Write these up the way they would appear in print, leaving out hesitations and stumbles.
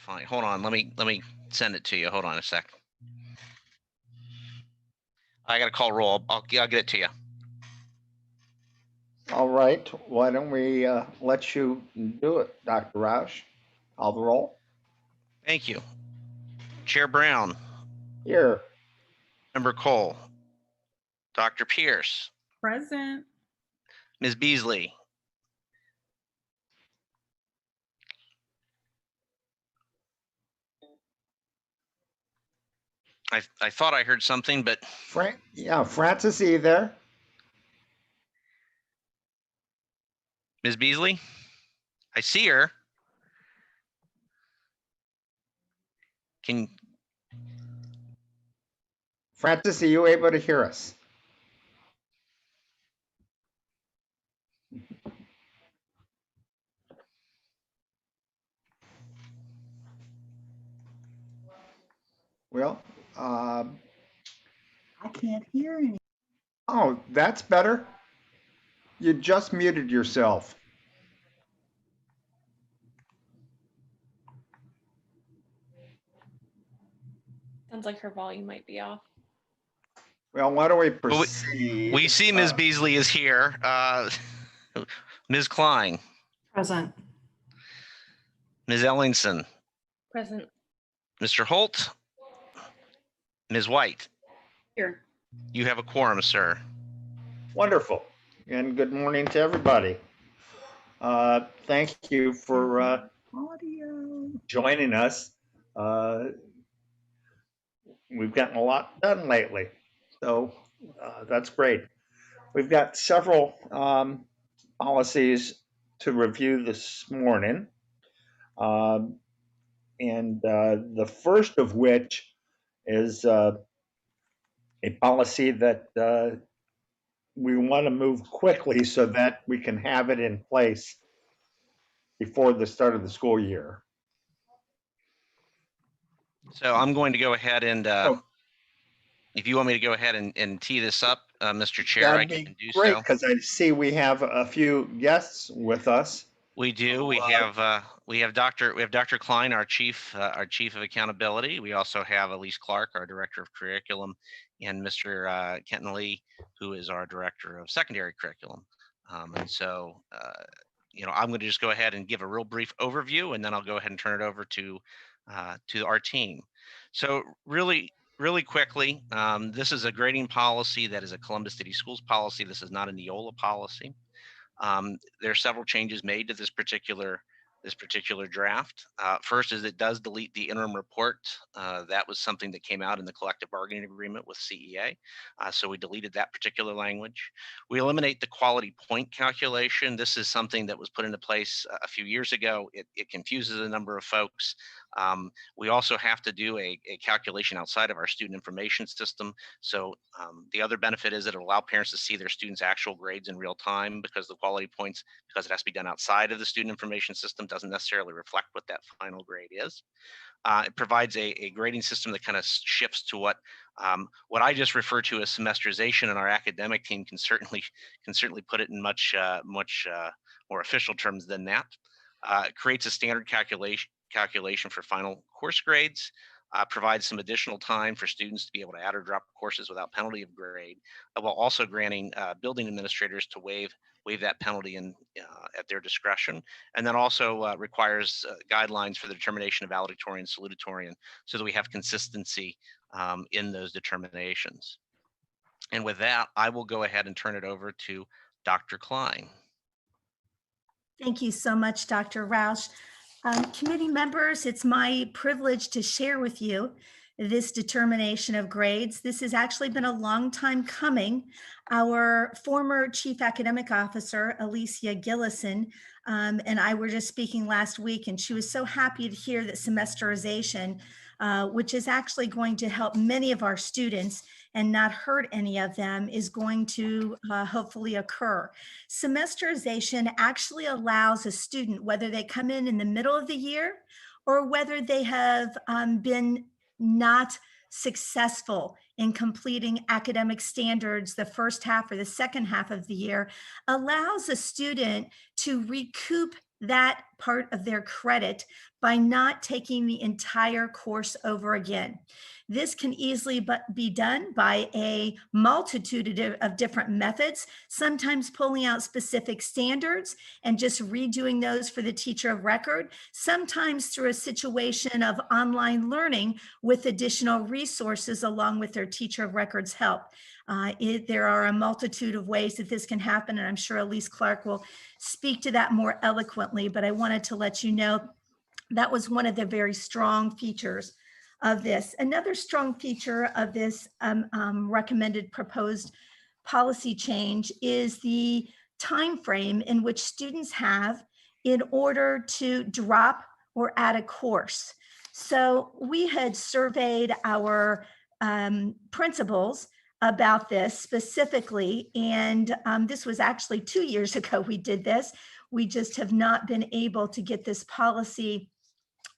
find. Hold on. Let me send it to you. Hold on a sec. I got to call roll. I'll get it to you. All right, why don't we let you do it, Dr. Roush? Call the roll. Thank you. Chair Brown. Here. Member Cole. Dr. Pierce. Present. Ms. Beasley. I thought I heard something, but Francis, are you there? Ms. Beasley, I see her. Francis, are you able to hear us? Well, I can't hear any. oh, that's better. You just muted yourself. Sounds like her volume might be off. Well, why don't we proceed? We see Ms. Beasley is here. Ms. Klein. Present. Ms. Ellingson. Present. Mr. Holt. Ms. White. Here. You have a quorum, sir. Wonderful. And good morning to everybody. Thank you for joining us. We've gotten a lot done lately, so that's great. We've got several policies to review this morning. And the first of which is a policy that we want to move quickly so that we can have it in place before the start of the school year. So I'm going to go ahead and, if you want me to go ahead and tee this up, Mr. Chair, I can do so. Great, because I see we have a few guests with us. We do. We have Dr. Klein, our chief of accountability. We also have Elise Clark, our director of curriculum, and Mr. Kenton Lee, who is our director of secondary curriculum. And so, I'm going to just go ahead and give a real brief overview, and then I'll go ahead and turn it over to our team. So really quickly, this is a grading policy that is a Columbus City Schools policy. This is not a Neola policy. There are several changes made to this particular draft. First is it does delete the interim report. That was something that came out in the collective bargaining agreement with CEA. So we deleted that particular language. We eliminate the quality point calculation. This is something that was put into place a few years ago. It confuses a number of folks. We also have to do a calculation outside of our student information system. So the other benefit is that it'll allow parents to see their students' actual grades in real time, because the quality points, because it has to be done outside of the student information system, doesn't necessarily reflect what that final grade is. It provides a grading system that kind of shifts to what I just refer to as semesterization, and our academic team can certainly put it in much more official terms than that. It creates a standard calculation for final course grades, provides some additional time for students to be able to add or drop courses without penalty of grade, while also granting building administrators to waive that penalty at their discretion, and then also requires guidelines for the determination of valedictorian, salutatorian, so that we have consistency in those determinations. And with that, I will go ahead and turn it over to Dr. Klein. Thank you so much, Dr. Roush. Committee members, it's my privilege to share with you this determination of grades. This has actually been a long time coming. Our former Chief Academic Officer, Alicia Gillison, and I were just speaking last week, and she was so happy to hear that semesterization, which is actually going to help many of our students and not hurt any of them, is going to hopefully occur. Semesterization actually allows a student, whether they come in the middle of the year or whether they have been not successful in completing academic standards the first half or the second half of the year, allows a student to recoup that part of their credit by not taking the entire course over again. This can easily be done by a multitude of different methods, sometimes pulling out specific standards and just redoing those for the teacher of record, sometimes through a situation of online learning with additional resources along with their teacher of record's help. There are a multitude of ways that this can happen, and I'm sure Elise Clark will speak to that more eloquently, but I wanted to let you know that was one of the very strong features of this. Another strong feature of this recommended proposed policy change is the time frame in which students have in order to drop or add a course. So we had surveyed our principals about this specifically, and this was actually 2 years ago we did this. We just have not been able to get this policy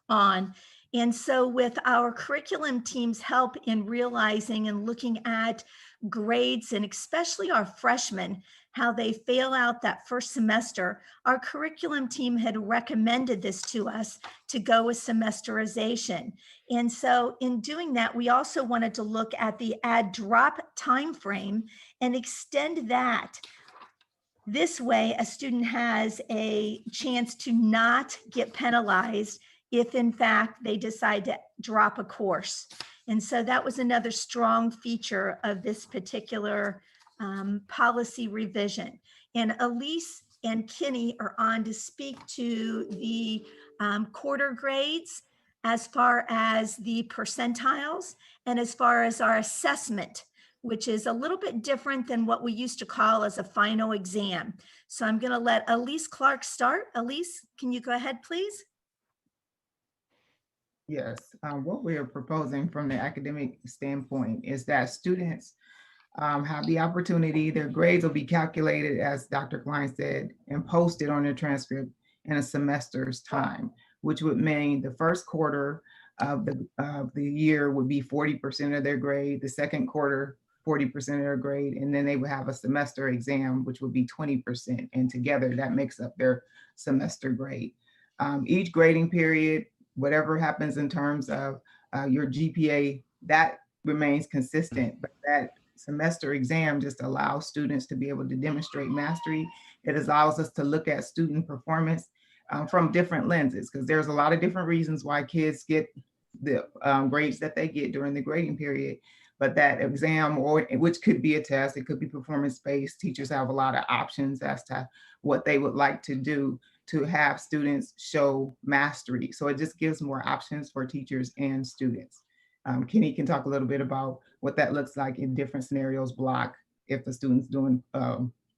on. And so with our curriculum team's help in realizing and looking at grades, and especially our freshmen, how they fail out that first semester, our curriculum team had recommended this to us to go with semesterization. And so in doing that, we also wanted to look at the add drop time frame and extend that. This way, a student has a chance to not get penalized if in fact they decide to drop a course. And so that was another strong feature of this particular policy revision. And Elise and Kinney are on to speak to the quarter grades as far as the percentiles and as far as our assessment, which is a little bit different than what we used to call as a final exam. So I'm going to let Elise Clark start. Elise, can you go ahead, please? Yes, what we are proposing from the academic standpoint is that students have the opportunity, their grades will be calculated, as Dr. Klein said, and posted on their transcript in a semester's time, which would mean the first quarter of the year would be 40% of their grade, the second quarter, 40% of their grade, and then they would have a semester exam, which would be 20%. And together that makes up their semester grade. Each grading period, whatever happens in terms of your GPA, that remains consistent, but that semester exam just allows students to be able to demonstrate mastery. It allows us to look at student performance from different lenses, because there's a lot of different reasons why kids get the grades that they get during the grading period. But that exam, or which could be a test, it could be performance-based. Teachers have a lot of options as to what they would like to do to have students show mastery. So it just gives more options for teachers and students. Kenny can talk a little bit about what that looks like in different scenarios, block, if the student's doing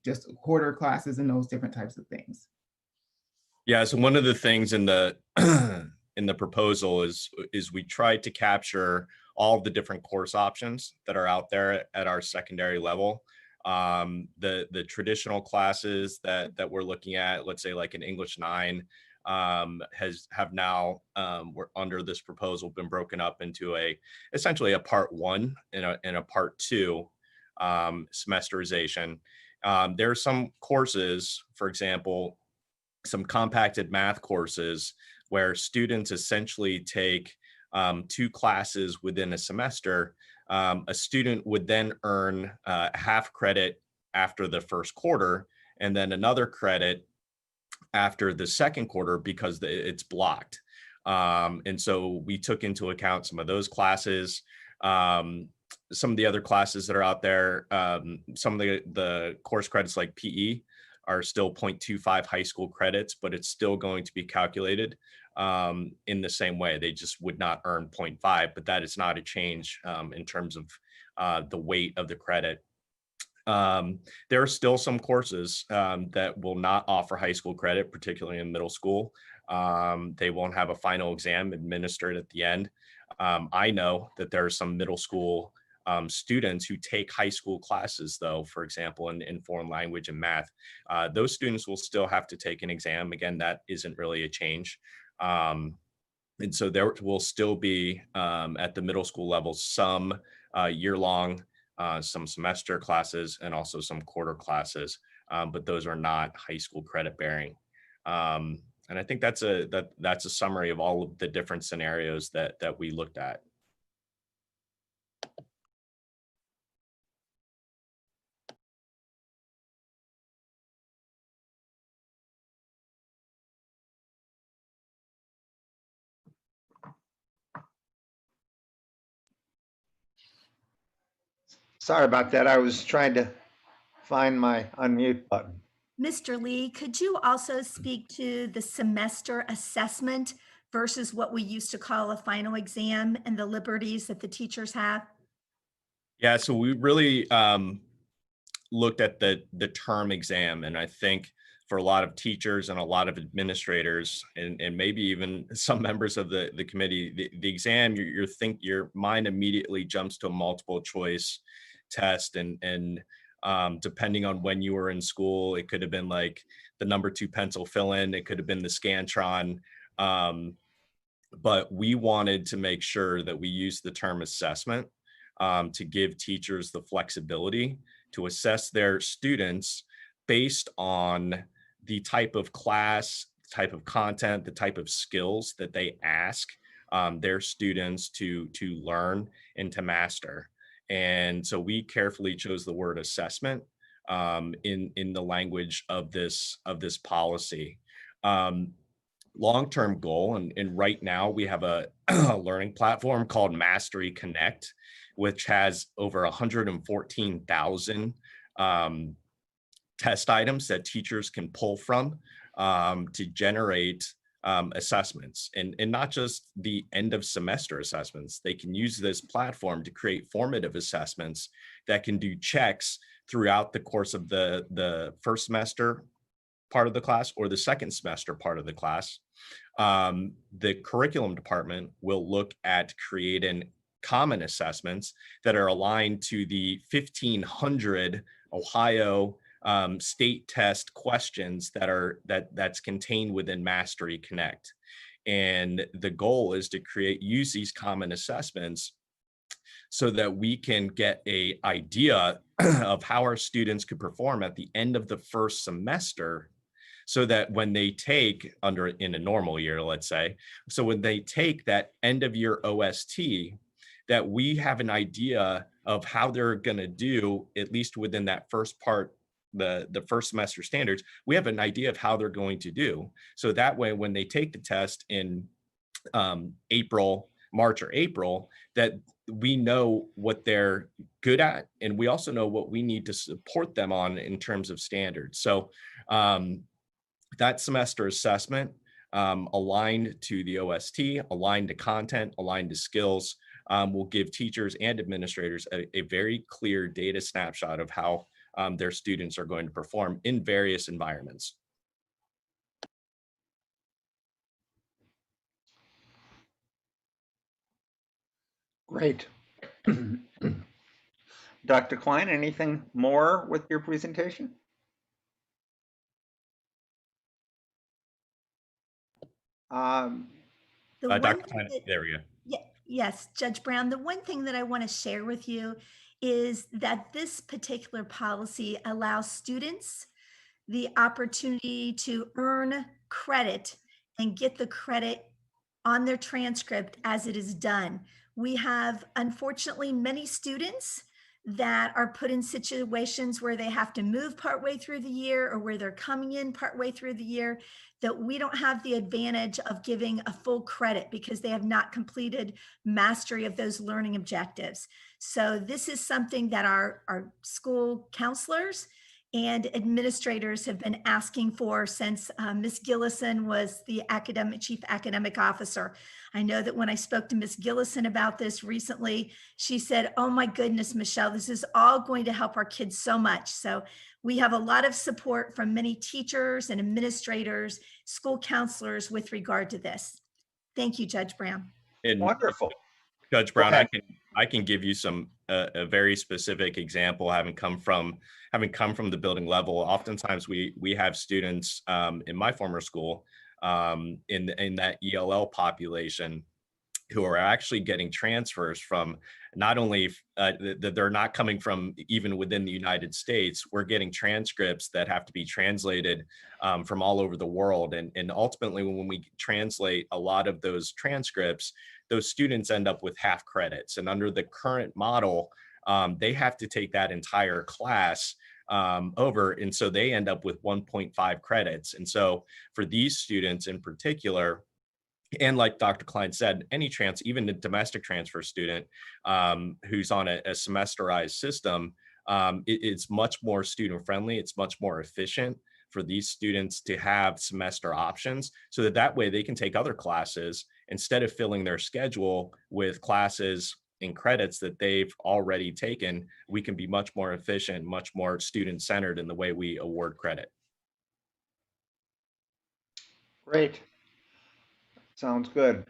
just quarter classes and those different types of things. Yeah, so one of the things in the in the proposal is we tried to capture all of the different course options that are out there at our secondary level. The traditional classes that we're looking at, let's say like an English 9, have now we're under this proposal been broken up into essentially a part 1 and a part 2 semesterization. There are some courses, for example, some compacted math courses where students essentially take 2 classes within a semester. A student would then earn half credit after the first quarter, and then another credit after the second quarter because it's blocked. And so we took into account some of those classes, some of the other classes that are out there. Some of the course credits like PE are still 0.25 high school credits, but it's still going to be calculated in the same way. They just would not earn 0.5, but that is not a change in terms of the weight of the credit. There are still some courses that will not offer high school credit, particularly in middle school. They won't have a final exam administered at the end. I know that there are some middle school students who take high school classes, though, for example, in foreign language and math. Those students will still have to take an exam. Again, that isn't really a change. And so there will still be at the middle school level some year-long, some semester classes, and also some quarter classes, but those are not high school credit bearing. And I think that's a summary of all of the different scenarios that we looked at. Sorry about that. I was trying to find my unmute button. Mr. Lee, could you also speak to the semester assessment versus what we used to call a final exam and the liberties that the teachers have? Yeah, so we really looked at the term exam, and I think for a lot of teachers and a lot of administrators, and maybe even some members of the committee, the exam, your mind immediately jumps to a multiple choice test, and depending on when you were in school, it could have been like the number 2 pencil fill-in, it could have been the Scantron, but we wanted to make sure that we use the term assessment to give teachers the flexibility to assess their students based on the type of class, type of content, the type of skills that they ask their students to learn and to master. And so we carefully chose the word assessment in the language of this policy. Long-term goal, and right now we have a learning platform called Mastery Connect, which has over 114,000 test items that teachers can pull from to generate assessments, and not just the end of semester assessments. They can use this platform to create formative assessments that can do checks throughout the course of the first semester part of the class or the second semester part of the class. The curriculum department will look at creating common assessments that are aligned to the 1,500 Ohio state test questions that's contained within Mastery Connect. And the goal is to use these common assessments so that we can get an idea of how our students could perform at the end of the first semester, so that when they take in a normal year, let's say, so when they take that end of year OST, that we have an idea of how they're going to do, at least within that first part, the first semester standards, we have an idea of how they're going to do. So that way, when they take the test in March or April, that we know what they're good at, and we also know what we need to support them on in terms of standards. So that semester assessment, aligned to the OST, aligned to content, aligned to skills, will give teachers and administrators a very clear data snapshot of how their students are going to perform in various environments. Great. Dr. Klein, anything more with your presentation? The Dr. one Klein, thing that- there we go. Yes, Judge Brown, the one thing that I want to share with you is that this particular policy allows students the opportunity to earn credit and get the credit on their transcript as it is done. We have, unfortunately, many students that are put in situations where they have to move partway through the year or where they're coming in partway through the year, that we don't have the advantage of giving a full credit because they have not completed mastery of those learning objectives. So this is something that our school counselors and administrators have been asking for since Ms. Gillison was the chief academic officer. I know that when I spoke to Ms. Gillison about this recently, she said, "Oh my goodness, Michelle, this is all going to help our kids so much." So we have a lot of support from many teachers and administrators, school counselors with regard to this. Thank you, Judge Brown. And Wonderful. Judge Go Brown, ahead. I can give you a very specific example, having come from the building level. Oftentimes we have students in my former school in that ELL population who are actually getting transfers from not only that they're not coming from even within the United States. We're getting transcripts that have to be translated from all over the world. And ultimately, when we translate a lot of those transcripts, those students end up with half credits. And under the current model, they have to take that entire class over. And so they end up with 1.5 credits. And so for these students in particular, and like Dr. Klein said, any even a domestic transfer student who's on a semesterized system, it's much more student friendly. It's much more efficient for these students to have semester options so that way they can take other classes instead of filling their schedule with classes and credits that they've already taken. We can be much more efficient, much more student centered in the way we award credit. Great. Sounds good.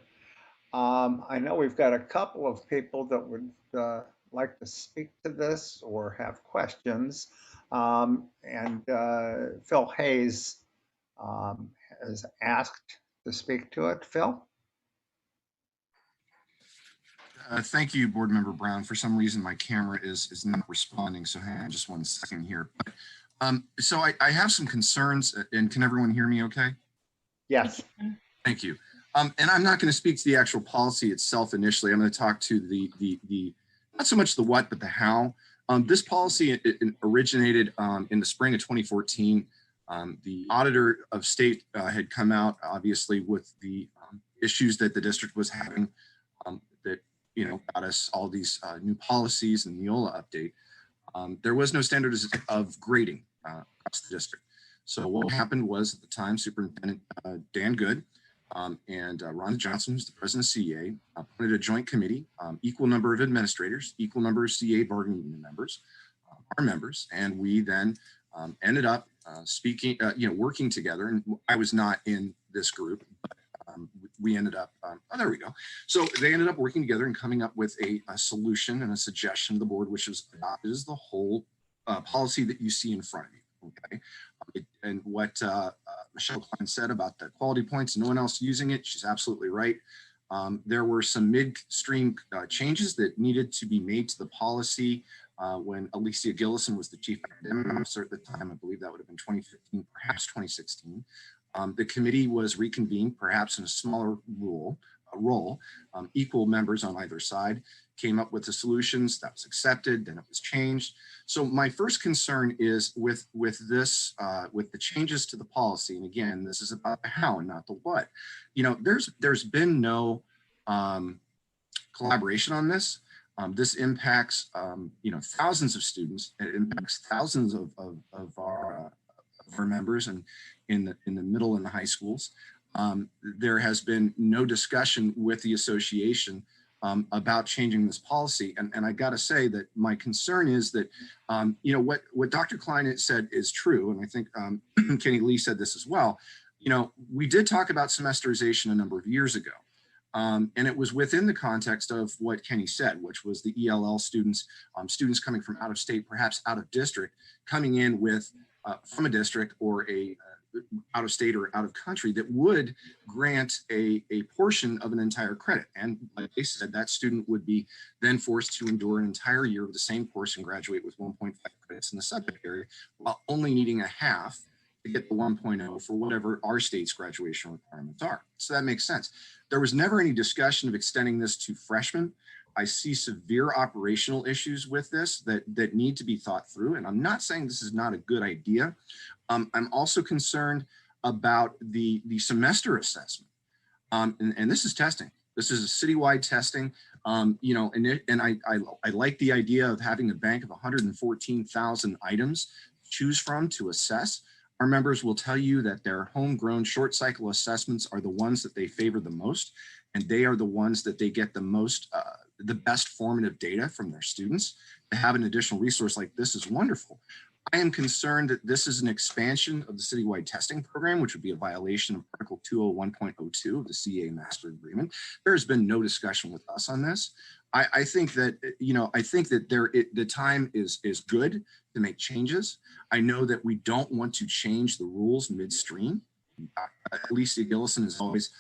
I know we've got a couple of people that would like to speak to this or have questions. Phil Hayes has asked to speak to it. Phil? Thank you, Board Member Brown. For some reason, my camera is not responding, so hang on just 1 second here. But, so I have some concerns, and can everyone hear me okay? Yes. Thank you. And I'm not going to speak to the actual policy itself initially. I'm going to talk to the not so much the what, but the how. This policy originated in the spring of 2014. The auditor of state had come out, obviously, with the issues that the district was having that, got us all these new policies and Neola update. There was no standards of grading across the district. So what happened was at the time, Superintendent Dan Good and Rhonda Johnson, who's the president of CEA, appointed a joint committee, equal number of administrators, equal number of CEA bargaining unit members, our members, and we then ended up speaking, working together. And I was not in this group, but we ended up, oh, there we go. So they ended up working together and coming up with a solution and a suggestion to the board, which is adopted as the whole policy that you see in front of you. Okay. And what Michelle Klein said about the quality points, no one else using it, she's absolutely right. There were some midstream changes that needed to be made to the policy when Alicia Gillison was the chief academic officer at the time. I believe that would have been 2015, perhaps 2016. The committee was reconvened, perhaps in a smaller role, equal members on either side, came up with the solutions that was accepted, then it was changed. So my first concern is with this, with the changes to the policy. And again, this is about the how and not the what. There's been no collaboration on this. This impacts, thousands of students. It impacts thousands of our members and in the middle and the high schools. There has been no discussion with the association about changing this policy. And I got to say that my concern is that, what Dr. Klein said is true. And I think Kenny Lee said this as well. We did talk about semesterization a number of years ago. And it was within the context of what Kenny said, which was the ELL students, students coming from out of state, perhaps out of district, coming in with from a district or a out of state or out of country that would grant a portion of an entire credit. And like they said, that student would be then forced to endure an entire year of the same course and graduate with 1.5 credits in the subject area, while only needing a half to get the 1.0 for whatever our state's graduation requirements are. So that makes sense. There was never any discussion of extending this to freshmen. I see severe operational issues with this that need to be thought through. And I'm not saying this is not a good idea. I'm also concerned about the semester assessment. And this is testing. This is a citywide testing. And I like the idea of having a bank of 114,000 items to choose from to assess. Our members will tell you that their homegrown short cycle assessments are the ones that they favor the most, and they are the ones that they get the most, the best formative data from their students. To have an additional resource like this is wonderful. I am concerned that this is an expansion of the citywide testing program, which would be a violation of Article 201.02 of the CA Master Agreement. There has been no discussion with us on this. I think that, the time is good to make changes. I know that we don't want to change the rules midstream. Alicia Gillison has always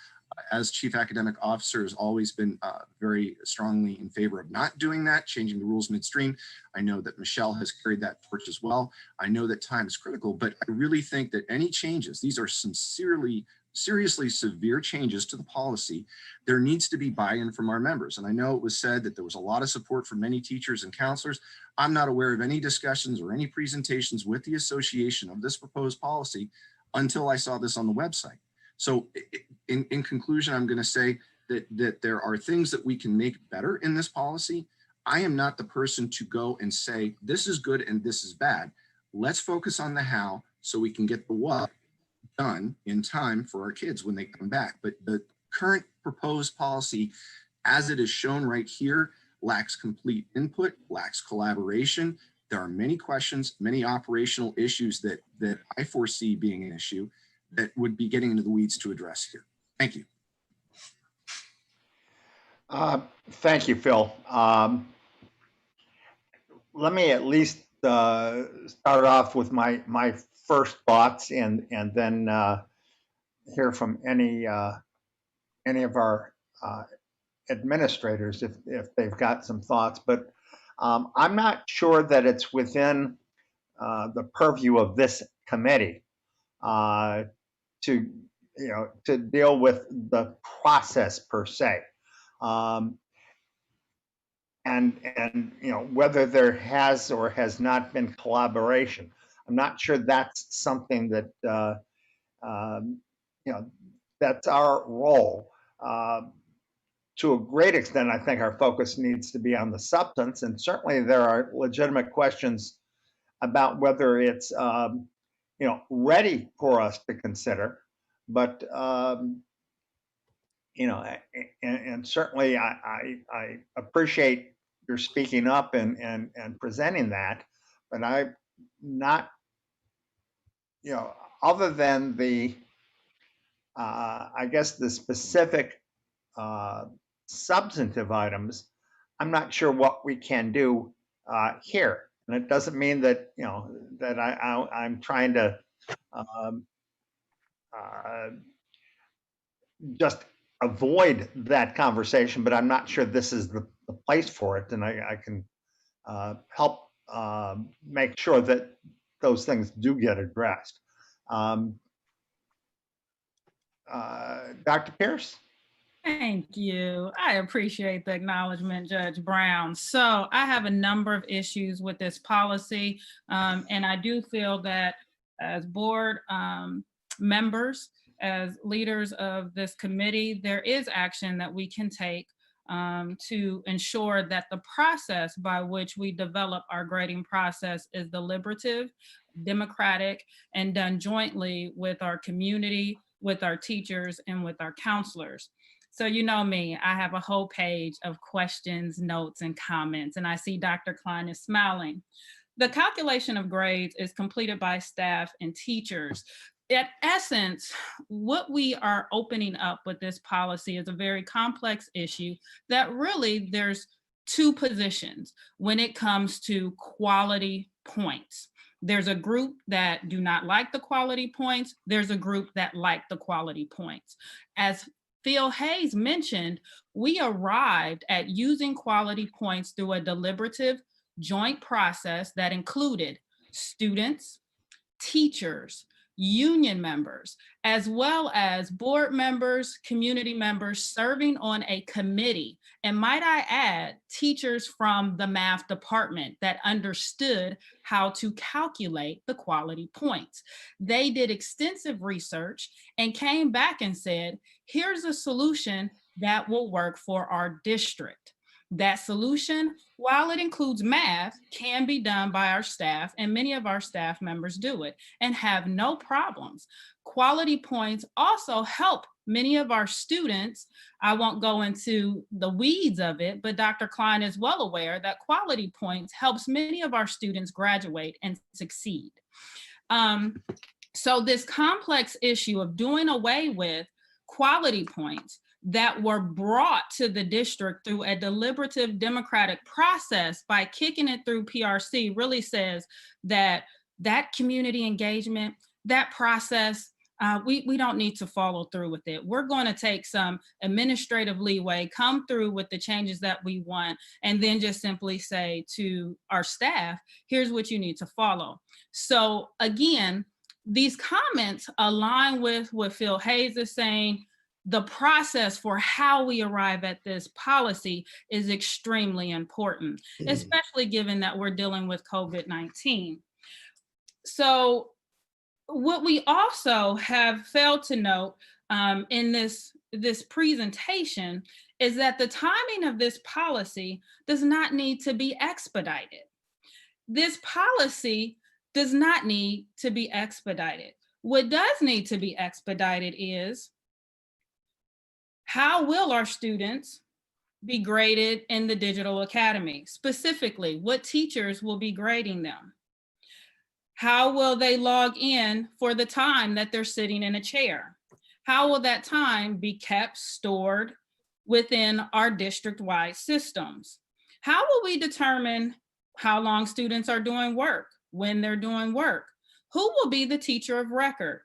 as Chief Academic Officer, has always been very strongly in favor of not doing that, changing the rules midstream. I know that Michelle has carried that torch as well. I know that time is critical, but I really think that any changes, these are seriously severe changes to the policy, there needs to be buy-in from our members. And I know it was said that there was a lot of support from many teachers and counselors. I'm not aware of any discussions or any presentations with the association of this proposed policy until I saw this on the website. So in conclusion, I'm going to say that there are things that we can make better in this policy. I am not the person to go and say, this is good and this is bad. Let's focus on the how so we can get the what done in time for our kids when they come back. But the current proposed policy, as it is shown right here, lacks complete input, lacks collaboration. There are many questions, many operational issues that I foresee being an issue that would be getting into the weeds to address here. Thank you. Thank you, Phil. Let me at least start off with my first thoughts and then hear from any of our administrators if they've got some thoughts. But I'm not sure that it's within the purview of this committee to deal with the process per se. And whether there has or has not been collaboration. I'm not sure that's something that that's our role. To a great extent, I think our focus needs to be on the substance, and certainly there are legitimate questions about whether it's ready for us to consider. But and certainly I appreciate your speaking up and presenting that, but I'm not, other than the I guess the specific substantive items, I'm not sure what we can do here. And it doesn't mean that that I'm trying to just avoid that conversation, but I'm not sure this is the place for it, and I can help make sure that those things do get addressed. Dr. Pierce? Thank you. I appreciate the acknowledgement, Judge Brown. So I have a number of issues with this policy, and I do feel that as board members, as leaders of this committee, there is action that we can take to ensure that the process by which we develop our grading process is deliberative, democratic, and done jointly with our community, with our teachers, and with our counselors. So you know me, I have a whole page of questions, notes, and comments, and I see Dr. Klein is smiling. The calculation of grades is completed by staff and teachers. At essence, what we are opening up with this policy is a very complex issue that really there's two positions when it comes to quality points. There's a group that do not like the quality points. There's a group that like the quality points. As Phil Hayes mentioned, we arrived at using quality points through a deliberative joint process that included students, teachers, union members, as well as board members, community members serving on a committee. And might I add, teachers from the math department that understood how to calculate the quality points. They did extensive research and came back and said, here's a solution that will work for our district. That solution, while it includes math, can be done by our staff, and many of our staff members do it and have no problems. Quality points also help many of our students. I won't go into the weeds of it, but Dr. Klein is well aware that quality points helps many of our students graduate and succeed. So this complex issue of doing away with quality points that were brought to the district through a deliberative democratic process by kicking it through PRC really says that that community engagement, that process we don't need to follow through with it. We're going to take some administrative leeway, come through with the changes that we want, and then just simply say to our staff, here's what you need to follow. So again, these comments align with what Phil Hayes is saying. The process for how we arrive at this policy is extremely important, especially given that we're dealing with COVID-19. So what we also have failed to note in this presentation is that the timing of this policy does not need to be expedited. This policy does not need to be expedited. What does need to be expedited is, how will our students be graded in the digital academy? Specifically, what teachers will be grading them? How will they log in for the time that they're sitting in a chair? How will that time be kept stored within our district-wide systems? How will we determine how long students are doing work, when they're doing work? Who will be the teacher of record?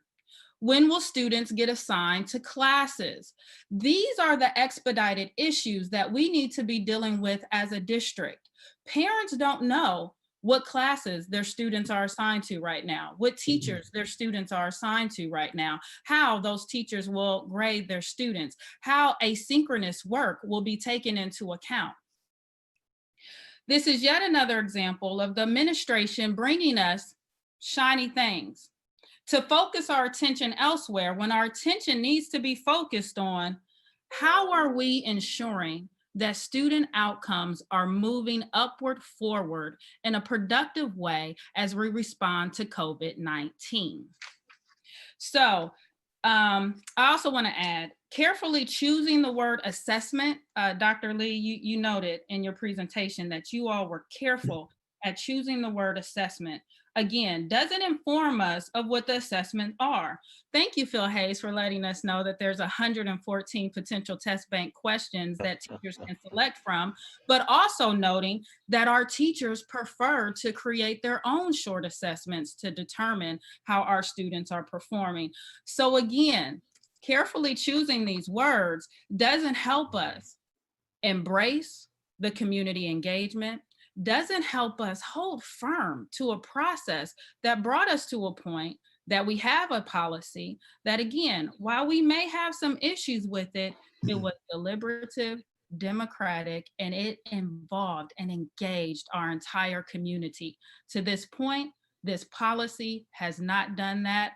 When will students get assigned to classes? These are the expedited issues that we need to be dealing with as a district. Parents don't know what classes their students are assigned to right now, what teachers their students are assigned to right now, how those teachers will grade their students, how asynchronous work will be taken into account. This is yet another example of the administration bringing us shiny things to focus our attention elsewhere when our attention needs to be focused on how are we ensuring that student outcomes are moving upward forward in a productive way as we respond to COVID-19. So I also want to add, carefully choosing the word assessment. Dr. Lee, you noted in your presentation that you all were careful at choosing the word assessment. Again, doesn't inform us of what the assessments are. Thank you, Phil Hayes, for letting us know that there's 114 potential test bank questions that teachers can select from, but also noting that our teachers prefer to create their own short assessments to determine how our students are performing. So again, carefully choosing these words doesn't help us embrace the community engagement, doesn't help us hold firm to a process that brought us to a point that we have a policy that, again, while we may have some issues with it, it was deliberative, democratic, and it involved and engaged our entire community. To this point, this policy has not done that.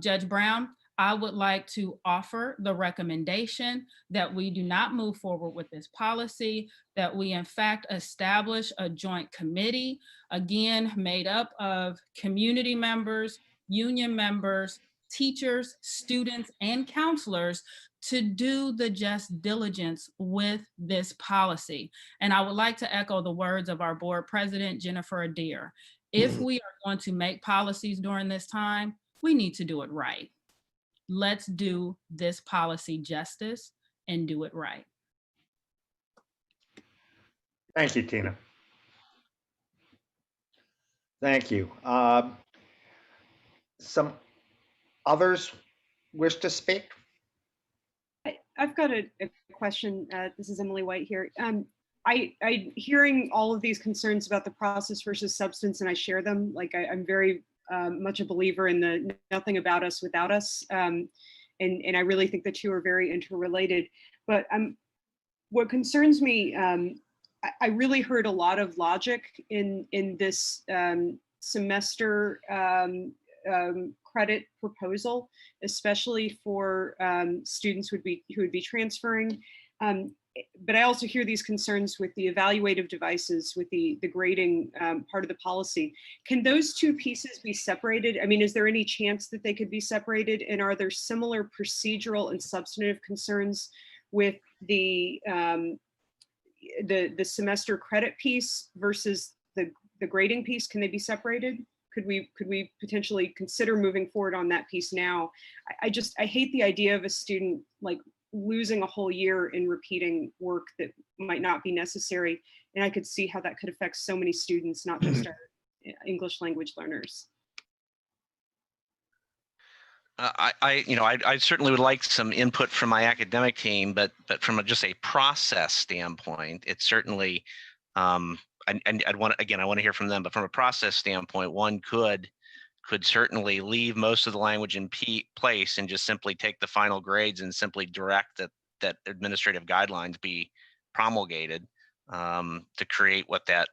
Judge Brown, I would like to offer the recommendation that we do not move forward with this policy, that we in fact establish a joint committee, again, made up of community members, union members, teachers, students, and counselors to do the just diligence with this policy. And I would like to echo the words of our board president, Jennifer Adair. If we are going to make policies during this time, we need to do it right. Let's do this policy justice and do it right. Thank you, Tina. Thank you. Some others wish to speak? I've got a question. This is Emily White here. I'm hearing all of these concerns about the process versus substance, and I share them. Like I'm very much a believer in the nothing about us without us. And I really think the two are very interrelated. But what concerns me, I really heard a lot of logic in this semester credit proposal, especially for students who would be transferring. But I also hear these concerns with the evaluative devices, with the grading part of the policy. Can those two pieces be separated? I mean, is there any chance that they could be separated? And are there similar procedural and substantive concerns with the semester credit piece versus the grading piece? Can they be separated? Could we potentially consider moving forward on that piece now? I hate the idea of a student like losing a whole year in repeating work that might not be necessary. And I could see how that could affect so many students, not just our English language learners. I certainly would like some input from my academic team, but from just a process standpoint, it's certainly, I'd want, again, I want to hear from them, but from a process standpoint, one could certainly leave most of the language in place and just simply take the final grades and simply direct that administrative guidelines be promulgated, to create what that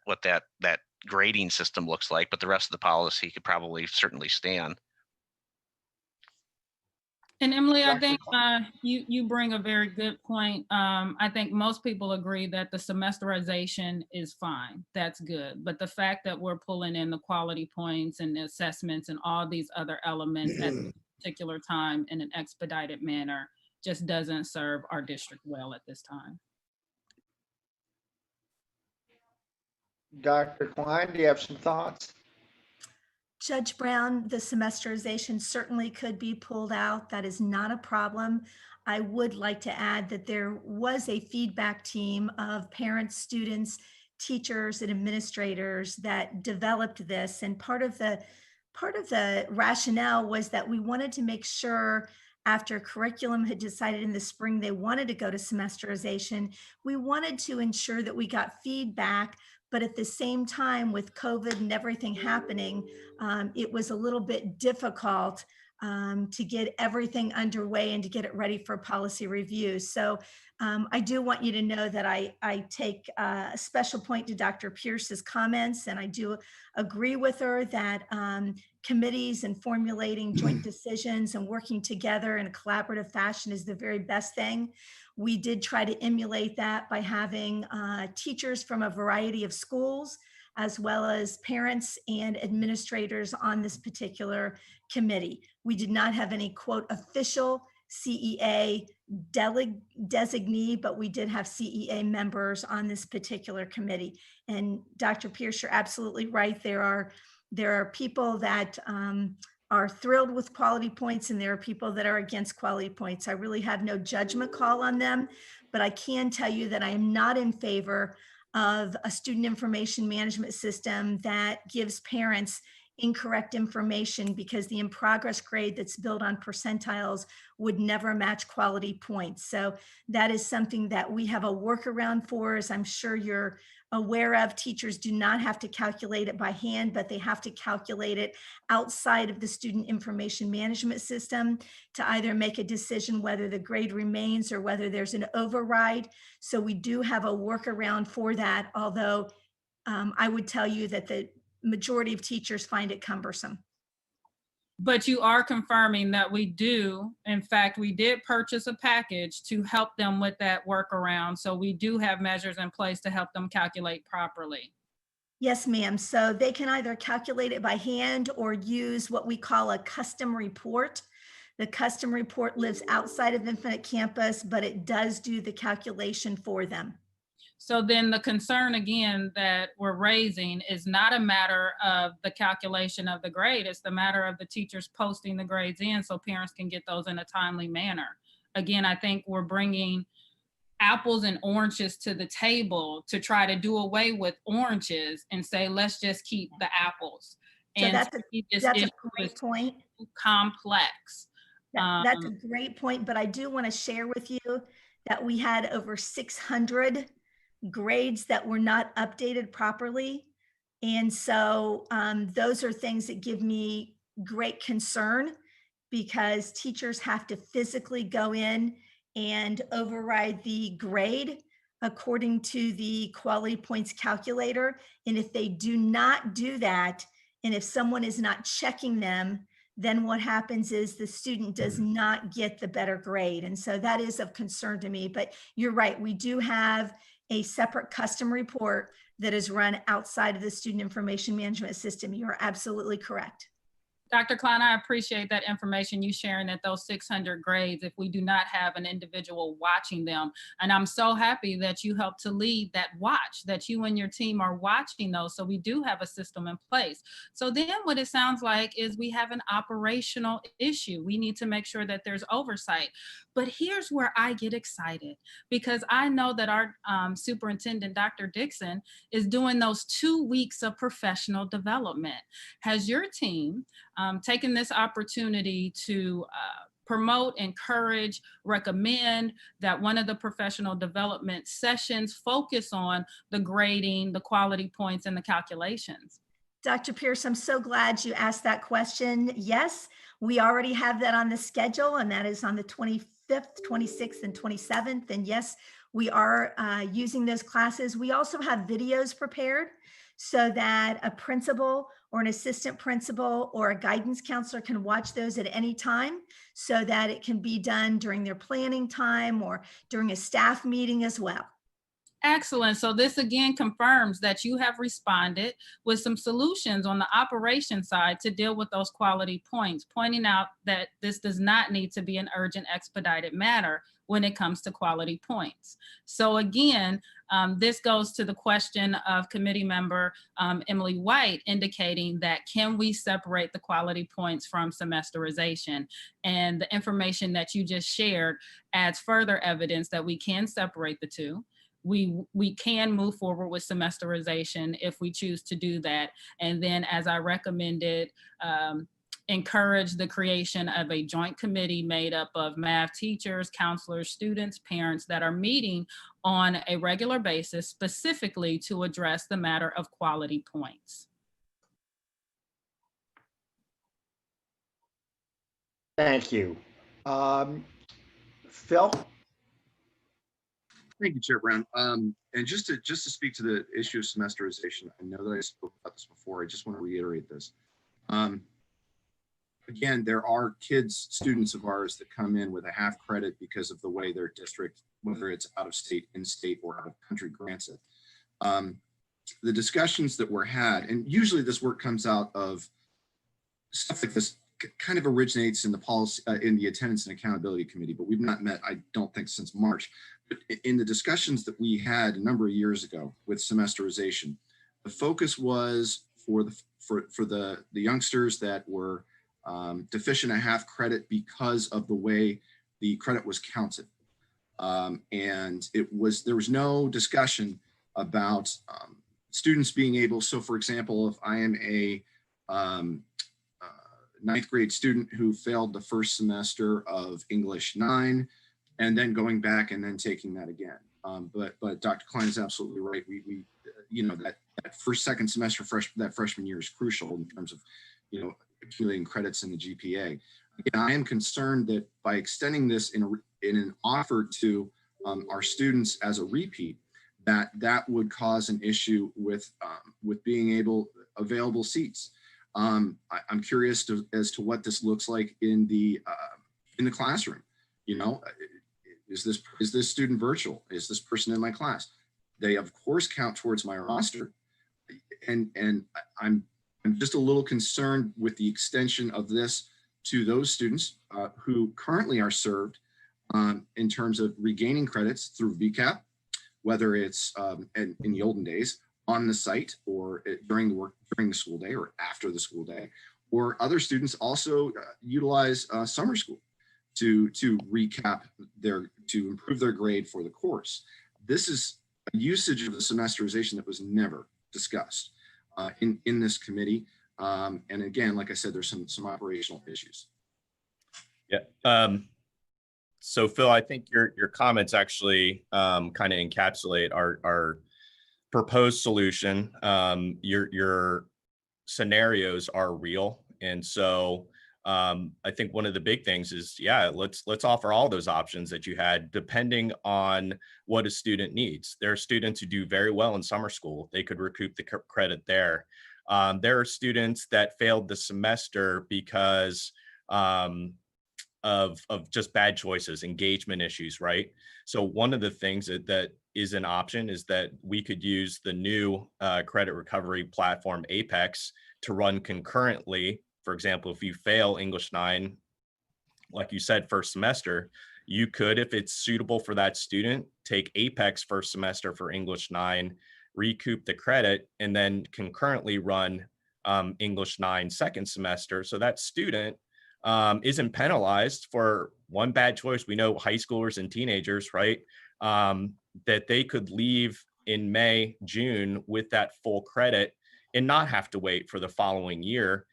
grading system looks like. But the rest of the policy could probably certainly stand. And Emily, I Dr. think you bring a very good point. I think most people agree that the semesterization is fine. That's good. But the fact that we're pulling in the quality points and the assessments and all these other elements at this particular time in an expedited manner just doesn't serve our district well at this time. Dr. Klein, do you have some thoughts? Judge Brown, the semesterization certainly could be pulled out. That is not a problem. I would like to add that there was a feedback team of parents, students, teachers, and administrators that developed this. And part of the rationale was that we wanted to make sure, after curriculum had decided in the spring they wanted to go to semesterization, we wanted to ensure that we got feedback. But at the same time, with COVID and everything happening, it was a little bit difficult to get everything underway and to get it ready for policy review. So I do want you to know that I take a special point to Dr. Pierce's comments, and I do agree with her that committees and formulating joint decisions and working together in a collaborative fashion is the very best thing. We did try to emulate that by having teachers from a variety of schools, as well as parents and administrators on this particular committee. We did not have any, quote, official CEA designee, but we did have CEA members on this particular committee. And Dr. Pierce, you're absolutely right. There are people that are thrilled with quality points, and there are people that are against quality points. I really have no judgment call on them, but I can tell you that I am not in favor of a student information management system that gives parents incorrect information, because the in-progress grade that's built on percentiles would never match quality points. So that is something that we have a workaround for, as I'm sure you're aware of. Teachers do not have to calculate it by hand, but they have to calculate it outside of the student information management system to either make a decision whether the grade remains or whether there's an override. So we do have a workaround for that, although I would tell you that the majority of teachers find it cumbersome. But you are confirming that we do, in fact, we did purchase a package to help them with that workaround. So we do have measures in place to help them calculate properly. Yes, ma'am. So they can either calculate it by hand or use what we call a custom report. The custom report lives outside of Infinite Campus, but it does do the calculation for them. So then the concern again that we're raising is not a matter of the calculation of the grade, it's the matter of the teachers posting the grades in so parents can get those in a timely manner. Again, I think we're bringing apples and oranges to the table to try to do away with oranges and say, let's just keep the apples. So And that's a great point. Complex. That's a great point, but I do want to share with you that we had over 600 grades that were not updated properly. And so those are things that give me great concern, because teachers have to physically go in and override the grade according to the quality points calculator. And if they do not do that, and if someone is not checking them, then what happens is the student does not get the better grade. And so that is of concern to me. But you're right, we do have a separate custom report that is run outside of the student information management system. You are absolutely correct. Dr. Klein, I appreciate that information you sharing, that those 600 grades, if we do not have an individual watching them. And I'm so happy that you helped to lead that watch, that you and your team are watching those. So we do have a system in place. So then what it sounds like is we have an operational issue. We need to make sure that there's oversight. But here's where I get excited, because I know that our superintendent, Dr. Dixon, is doing those 2 weeks of professional development. Has your team taking this opportunity to promote, encourage, recommend that one of the professional development sessions focus on the grading, the quality points, and the calculations. Dr. Pierce, I'm so glad you asked that question. Yes, we already have that on the schedule, and that is on the 25th, 26th, and 27th. And yes, we are using those classes. We also have videos prepared so that a principal or an assistant principal or a guidance counselor can watch those at any time, so that it can be done during their planning time or during a staff meeting as well. Excellent. So this again confirms that you have responded with some solutions on the operation side to deal with those quality points, pointing out that this does not need to be an urgent expedited matter when it comes to quality points. So again, this goes to the question of committee member Emily White, indicating that can we separate the quality points from semesterization? And the information that you just shared adds further evidence that we can separate the two. We can move forward with semesterization if we choose to do that. And then, as I recommended, encourage the creation of a joint committee made up of math teachers, counselors, students, parents that are meeting on a regular basis specifically to address the matter of quality points. Thank you. Phil? Thank you, Chair Brown. And just to speak to the issue of semesterization, I know that I spoke about this before. I just want to reiterate this. Again, there are students of ours that come in with a half credit because of the way their district, whether it's out of state, in state, or out of country, grants it. The discussions that were had, and usually this work comes out of stuff like this, kind of originates in the policy, in the attendance and accountability committee, but we've not met, I don't think, since March. But in the discussions that we had a number of years ago with semesterization, the focus was for the youngsters that were deficient a half credit because of the way the credit was counted. And there was no discussion about students being able, so for example, if I am a ninth grade student who failed the first semester of English 9 and then going back and then taking that again. But Dr. Klein is absolutely right. We you know, that first, second semester, that freshman year is crucial in terms of, you know, accumulating credits in the GPA. Again, I am concerned that by extending this in an offer to our students as a repeat, that would cause an issue with being available seats. I'm curious as to what this looks like in the classroom. You know, is this student virtual? Is this person in my class? They of course count towards my roster, and I'm just a little concerned with the extension of this to those students who currently are served in terms of regaining credits through VCAP, whether it's in the olden days on the site or during the school day or after the school day, or other students also utilize summer school to recap to improve their grade for the course. This is a usage of the semesterization that was never discussed in this committee. And again, like I said, there's some operational issues. Yeah. So Phil, I think your comments actually kind of encapsulate our proposed solution. Your scenarios are real, and so I think one of the big things is, yeah, let's offer all those options that you had, depending on what a student needs. There are students who do very well in summer school; they could recoup the credit there. There are students that failed the semester because of just bad choices, engagement issues, right? So one of the things that is an option is that we could use the new credit recovery platform, Apex, to run concurrently. For example, if you fail English 9, like you said, first semester, you could, if it's suitable for that student, take Apex first semester for English 9, recoup the credit, and then concurrently run English 9 second semester. So that student isn't penalized for one bad choice. We know high schoolers and teenagers, right? That they could leave in May, June with that full credit and not have to wait for the following year.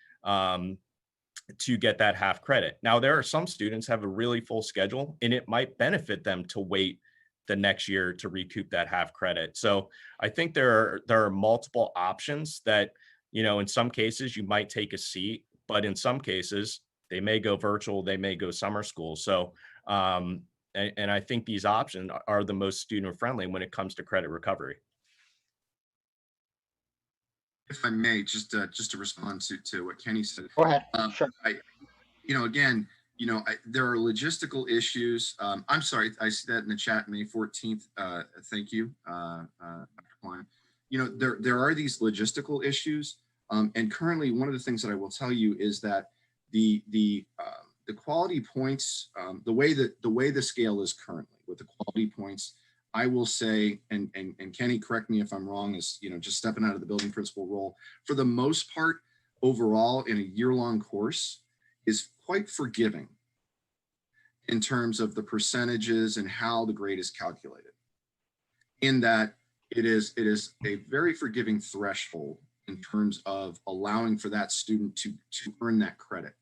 to get that half credit. Now, there are some students have a really full schedule, and it might benefit them to wait the next year to recoup that half credit. So I think there are multiple options that, you know, in some cases you might take a seat, but in some cases they may go virtual, they may go summer school. So, and I think these options are the most student friendly when it comes to credit recovery. If I may, just to respond to what Kenny said. Go ahead. Sure. Again, there are logistical issues. I'm sorry, I see that in the chat, May 14th. Thank you, Dr. Klein. There are these logistical issues. And currently, one of the things that I will tell you is that the quality points, the way the scale is currently with the quality points, I will say, and Kenny, correct me if I'm wrong, is just stepping out of the building principal role. For the most part, overall, in a year-long course, is quite forgiving in terms of the percentages and how the grade is calculated. In that it is a very forgiving threshold in terms of allowing for that student to earn that credit.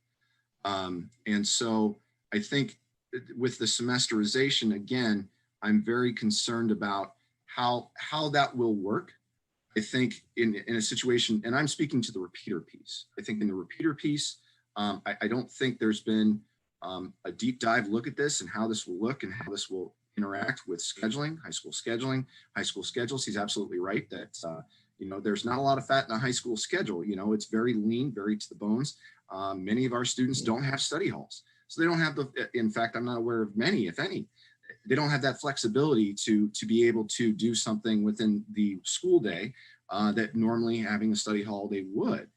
And so I think with the semesterization, again, I'm very concerned about how that will work. I think in a situation, and I'm speaking to the repeater piece, I think in the repeater piece, I don't think there's been a deep dive look at this and how this will look and how this will interact with scheduling, high school schedules. He's absolutely right that, there's not a lot of fat in a high school schedule. It's very lean, very to the bones. Many of our students don't have study halls. So they don't have in fact, I'm not aware of many, if any, they don't have that flexibility to be able to do something within the school day that normally having a study hall they would.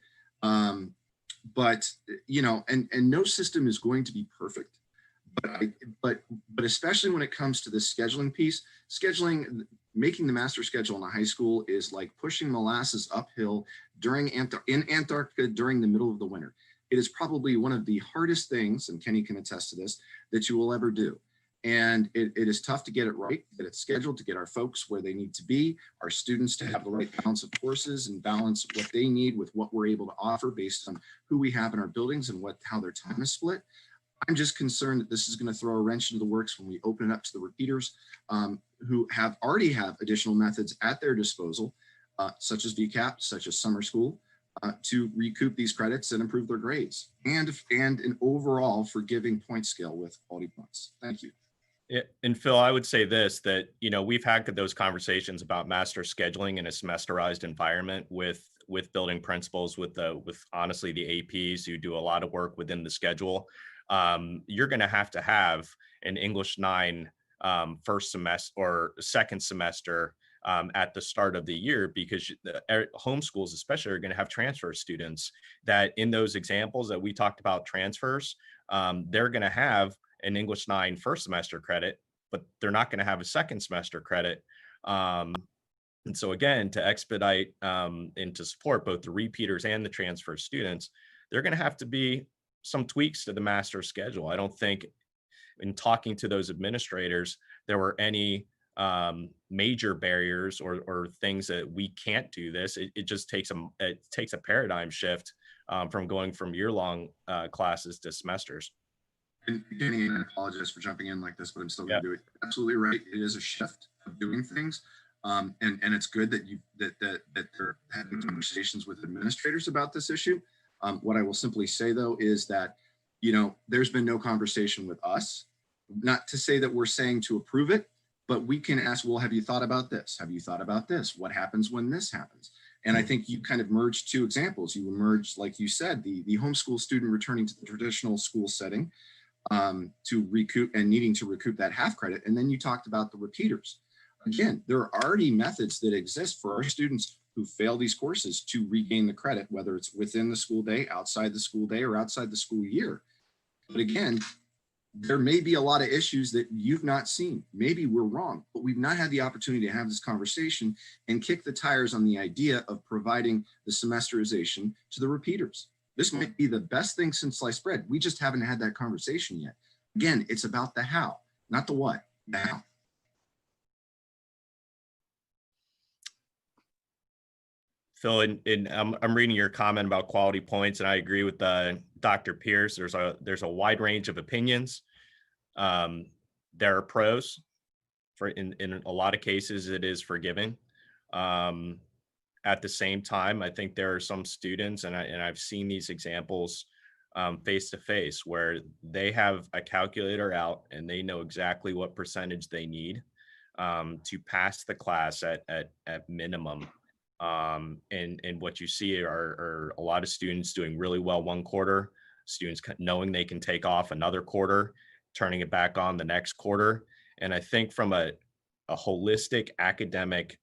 But no system is going to be perfect. But especially when it comes to the scheduling piece, making the master schedule in a high school is like pushing molasses uphill in Antarctica during the middle of the winter. It is probably one of the hardest things, and Kenny can attest to this, that you will ever do. And it is tough to get it right, get it scheduled, to get our folks where they need to be, our students to have the right balance of courses and balance what they need with what we're able to offer based on who we have in our buildings and how their time is split. I'm just concerned that this is going to throw a wrench into the works when we open it up to the repeaters who already have additional methods at their disposal, such as VCAP, such as summer school, to recoup these credits and improve their grades, and an overall forgiving point scale with quality points. Thank you. Yeah, and Phil, I would say this, that, we've had those conversations about master scheduling in a semesterized environment with building principals, with honestly the APs who do a lot of work within the schedule. You're going to have an English 9 first semester or second semester at the start of the year, because homeschools especially are going to have transfer students that, in those examples that we talked about, transfers, they're going to have an English 9 first semester credit, but they're not going to have a second semester credit. And so again, to expedite and to support both the repeaters and the transfer students, there are going to have to be some tweaks to the master schedule. I don't think, in talking to those administrators, there were any major barriers or things that we can't do this. It just takes a paradigm shift from going from year-long classes to semesters. And Kenny, I apologize for jumping in like this, but I'm still going to do it. Absolutely right. It is a shift of doing things. And it's good that they're having conversations with administrators about this issue. What I will simply say, though, is that, there's been no conversation with us, not to say that we're saying to approve it, but we can ask, well, have you thought about this? Have you thought about this? What happens when this happens? And I think you kind of merged two examples. You merged, like you said, the homeschool student returning to the traditional school setting to recoup and needing to recoup that half credit. And then you talked about the repeaters. Again, there are already methods that exist for our students who fail these courses to regain the credit, whether it's within the school day, outside the school day, or outside the school year. But again, there may be a lot of issues that you've not seen. Maybe we're wrong, but we've not had the opportunity to have this conversation and kick the tires on the idea of providing the semesterization to the repeaters. This might be the best thing since sliced bread. We just haven't had that conversation yet. Again, it's about the how, not the what, the how. Phil, I'm reading your comment about quality points, and I agree with Dr. Pierce. There's a wide range of opinions. There are pros. In a lot of cases, it is forgiving. At the same time, I think there are some students, and I've seen these examples face to face, where they have a calculator out and they know exactly what percentage they need to pass the class at minimum. And what you see are a lot of students doing really well one quarter, students knowing they can take off another quarter, turning it back on the next quarter. And I think from a holistic academic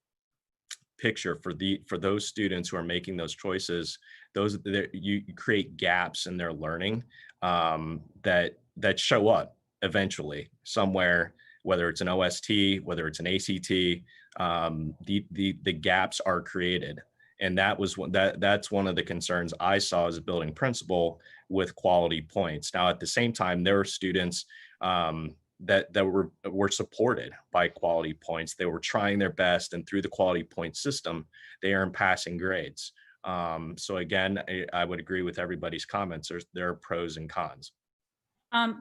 picture for those students who are making those choices, you create gaps in their learning that show up eventually somewhere, whether it's an OST, whether it's an ACT. The gaps are created, and that's one of the concerns I saw as a building principal with quality points. Now, at the same time, there are students that were supported by quality points. They were trying their best, and through the quality point system, they earn passing grades. So again, I would agree with everybody's comments. There are pros and cons.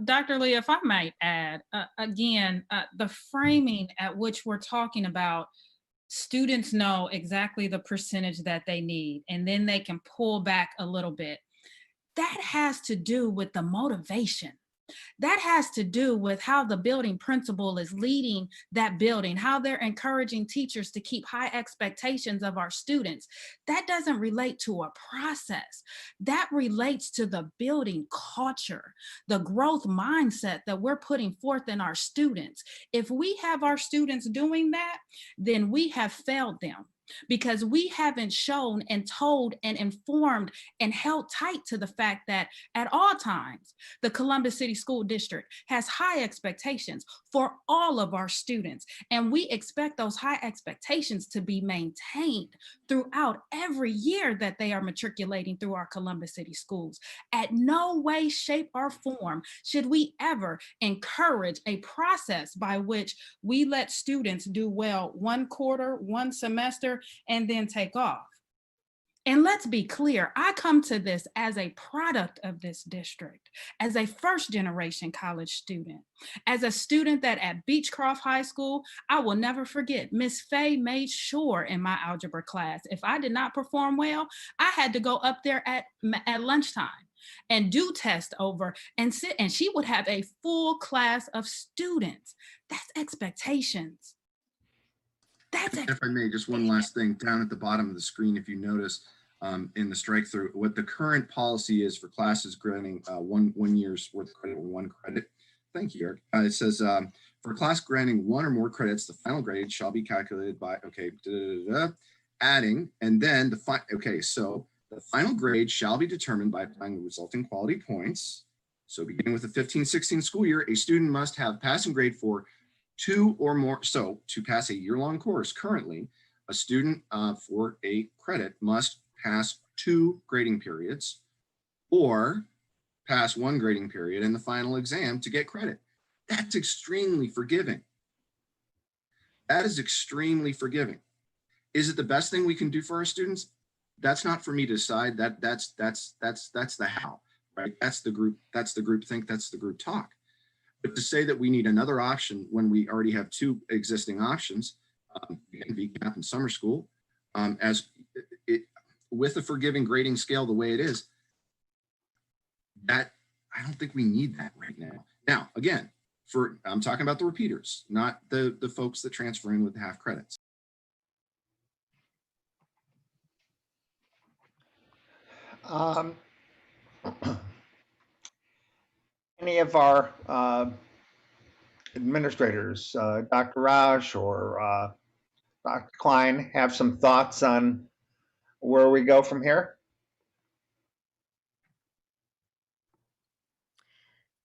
Dr. Lee, if I might add, the framing at which we're talking about, students know exactly the percentage that they need, and then they can pull back a little bit. That has to do with the motivation. That has to do with how the building principal is leading that building, how they're encouraging teachers to keep high expectations of our students. That doesn't relate to a process. That relates to the building culture, the growth mindset that we're putting forth in our students. If we have our students doing that, then we have failed them, because we haven't shown and told and informed and held tight to the fact that at all times, the Columbus City School District has high expectations for all of our students. And we expect those high expectations to be maintained throughout every year that they are matriculating through our Columbus City schools. At no way, shape, or form should we ever encourage a process by which we let students do well one quarter, one semester, and then take off. And let's be clear, I come to this as a product of this district, as a first generation college student, as a student that at Beechcroft High School, I will never forget, Miss Faye made sure in my algebra class, if I did not perform well, I had to go up there at lunchtime and do test over and sit, and she would have a full class of students. That's expectations. If I may, just one last thing down at the bottom of the screen, if you notice in the strike through, what the current policy is for classes granting one year's worth of credit or one credit. Thank you, Eric. It says for a class granting one or more credits, the final grade shall be calculated by, adding, and then so the final grade shall be determined by applying the resulting quality points. So beginning with the 15-16 school year, a student must have passing grade for 2 or more. So to pass a year-long course, currently, a student for a credit must pass 2 grading periods or pass 1 grading period in the final exam to get credit. That's extremely forgiving. That is extremely forgiving. Is it the best thing we can do for our students? That's not for me to decide. That's the how, right? That's the group think, that's the group talk. But to say that we need another option when we already have 2 existing options, VCAP and summer school, with a forgiving grading scale the way it is, that I don't think we need that right now. Now, again, I'm talking about the repeaters, not the folks that transfer in with the half credits. Any of our administrators, Dr. Rausch or Dr. Klein, have some thoughts on where we go from here?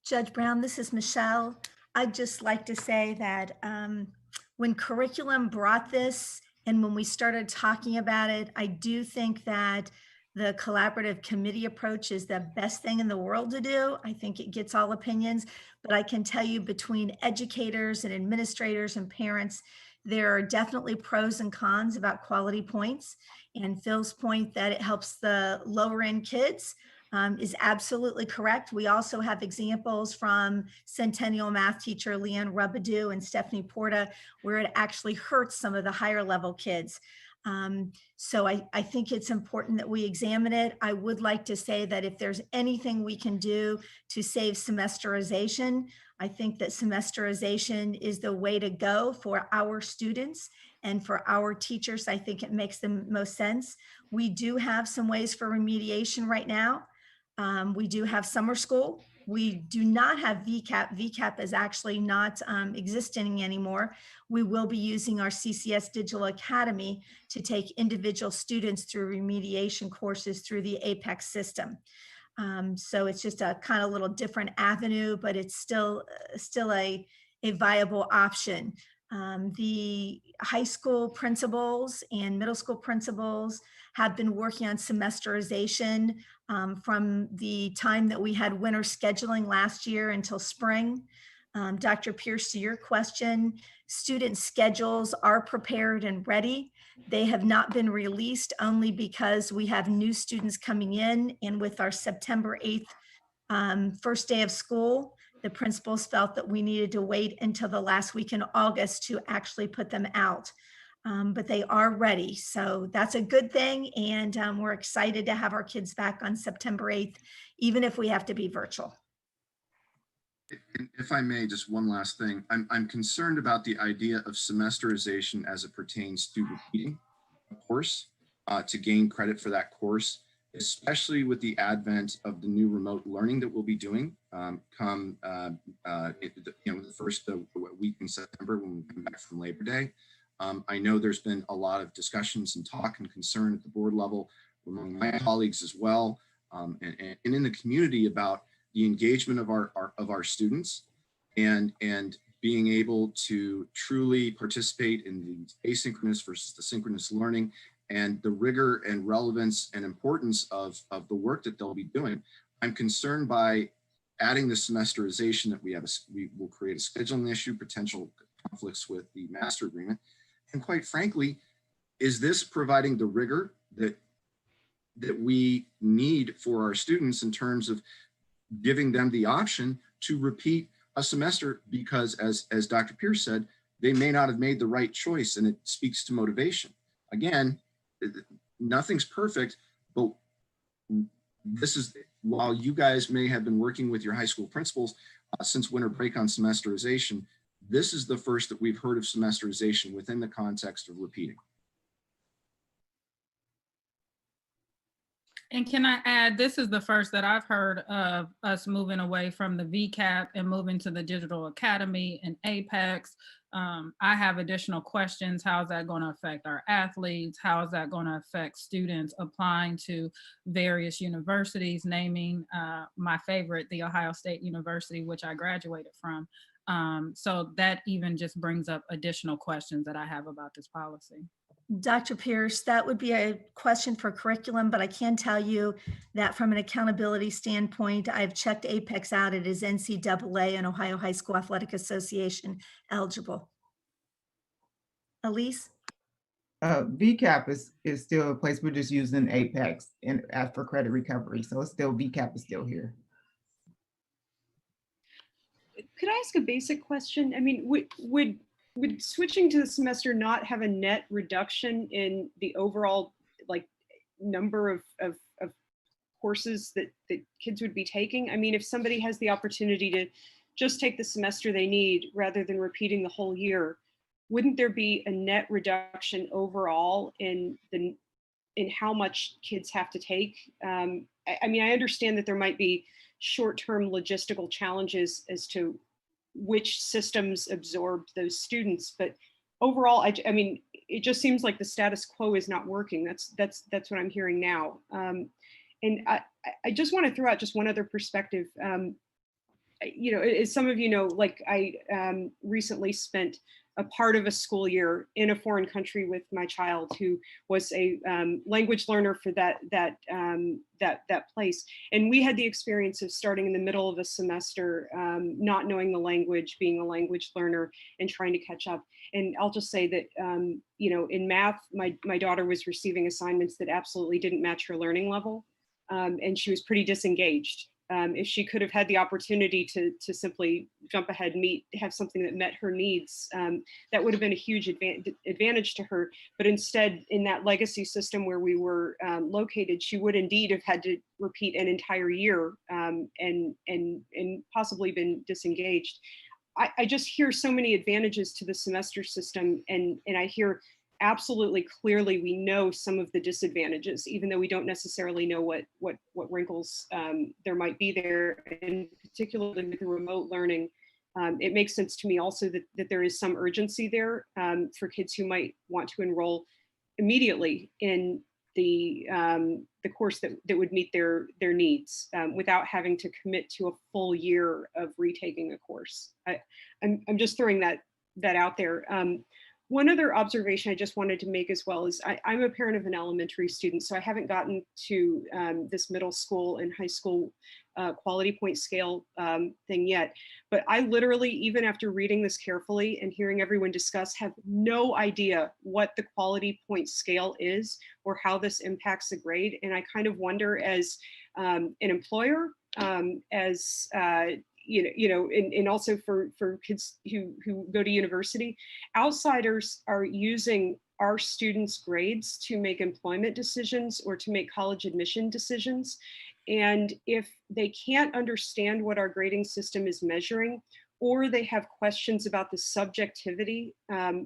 Judge Brown, this is Michelle. I'd just like to say that when curriculum brought this and when we started talking about it, I do think that the collaborative committee approach is the best thing in the world to do. I think it gets all opinions, but I can tell you between educators and administrators and parents, There are definitely pros and cons about quality points, and Phil's point that it helps the lower end kids is absolutely correct. We also have examples from Centennial math teacher Leanne Rubadoo and Stephanie Porta, where it actually hurts some of the higher level kids. So I think it's important that we examine it. I would like to say that if there's anything we can do to save semesterization, I think that semesterization is the way to go for our students and for our teachers. I think it makes the most sense. We do have some ways for remediation right now. We do have summer school. We do not have VCAP. VCAP is actually not existing anymore. We will be using our CCS Digital Academy to take individual students through remediation courses through the APEX system. So it's just a kind of little different avenue, but it's still a viable option. The high school principals and middle school principals have been working on semesterization from the time that we had winter scheduling last year until spring. Dr. Pierce, to your question, student schedules are prepared and ready. They have not been released only because we have new students coming in, and with our September 8th first day of school, the principals felt that we needed to wait until the last week in August to actually put them out. But they are ready. So that's a good thing. And we're excited to have our kids back on September 8th, even if we have to be virtual. If I may, just one last thing. I'm concerned about the idea of semesterization as it pertains to repeating a course to gain credit for that course, especially with the advent of the new remote learning that we'll be doing come the first week in September when we come back from Labor Day. I know there's been a lot of discussions and talk and concern at the board level among my colleagues as well, and in the community about the engagement of our students and being able to truly participate in the asynchronous versus the synchronous learning and the rigor and relevance and importance of the work that they'll be doing. I'm concerned by adding the semesterization that we will create a scheduling issue, potential conflicts with the master agreement. And quite frankly, is this providing the rigor that we need for our students in terms of giving them the option to repeat a semester? Because as Dr. Pierce said, they may not have made the right choice, and it speaks to motivation. Again, nothing's perfect, but this is, while you guys may have been working with your high school principals since winter break on semesterization, this is the first that we've heard of semesterization within the context of repeating. And can I add, this is the first that I've heard of us moving away from the VCAP and moving to the Digital Academy and APEX. I have additional questions. How is that going to affect our athletes? How is that going to affect students applying to various universities, naming my favorite, The Ohio State University, which I graduated from. So that even just brings up additional questions that I have about this policy. Dr. Pierce, that would be a question for curriculum, but I can tell you that from an accountability standpoint, I've checked APEX out. It is NCAA and Ohio High School Athletic Association eligible. Elise? VCAP is still a place. We're just using APEX and as for credit recovery. So it's still, VCAP is still here. Could I ask a basic question? I mean, would switching to the semester not have a net reduction in the overall number of courses that kids would be taking? I mean, if somebody has the opportunity to just take the semester they need rather than repeating the whole year, wouldn't there be a net reduction overall in how much kids have to take? I mean, I understand that there might be short-term logistical challenges as to which systems absorb those students, but overall, I mean, it just seems like the status quo is not working. That's what I'm hearing now. And I just want to throw out just one other perspective. You know, as some of you know, like I recently spent a part of a school year in a foreign country with my child, who was a language learner for that place. And we had the experience of starting in the middle of a semester, not knowing the language, being a language learner, and trying to catch up. And I'll just say that, you know, in math, my daughter was receiving assignments that absolutely didn't match her learning level, and she was pretty disengaged. If she could have had the opportunity to simply jump ahead, have something that met her needs, that would have been a huge advantage to her. But instead, in that legacy system where we were located, she would indeed have had to repeat an entire year, and possibly been disengaged. I just hear so many advantages to the semester system, and I hear absolutely clearly we know some of the disadvantages, even though we don't necessarily know what wrinkles there might be there, and particularly with the remote learning. It makes sense to me also that there is some urgency there for kids who might want to enroll immediately in the course that would meet their needs, without having to commit to a full year of retaking a course. I'm just throwing that out there. One other observation I just wanted to make as well is I'm a parent of an elementary student, so I haven't gotten to this middle school and high school quality point scale thing yet. But I literally, even after reading this carefully and hearing everyone discuss, have no idea what the quality point scale is or how this impacts the grade. And I kind of wonder, as an employer, as and also for kids who go to university, outsiders are using our students' grades to make employment decisions or to make college admission decisions. And if they can't understand what our grading system is measuring, or they have questions about the subjectivity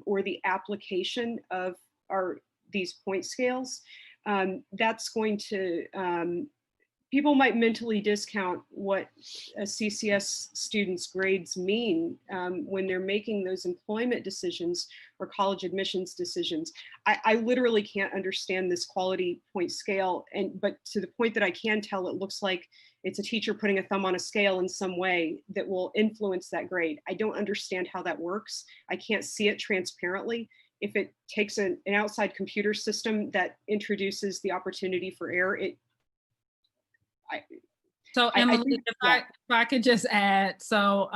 or the application of these point scales, that's going to people might mentally discount what a CCS student's grades mean when they're making those employment decisions or college admissions decisions. I literally can't understand this quality point scale, but to the point that I can tell, it looks like it's a teacher putting a thumb on a scale in some way that will influence that grade. I don't understand how that works. I can't see it transparently. If it takes an outside computer system that introduces the opportunity for error, So Emily, if I could just add, so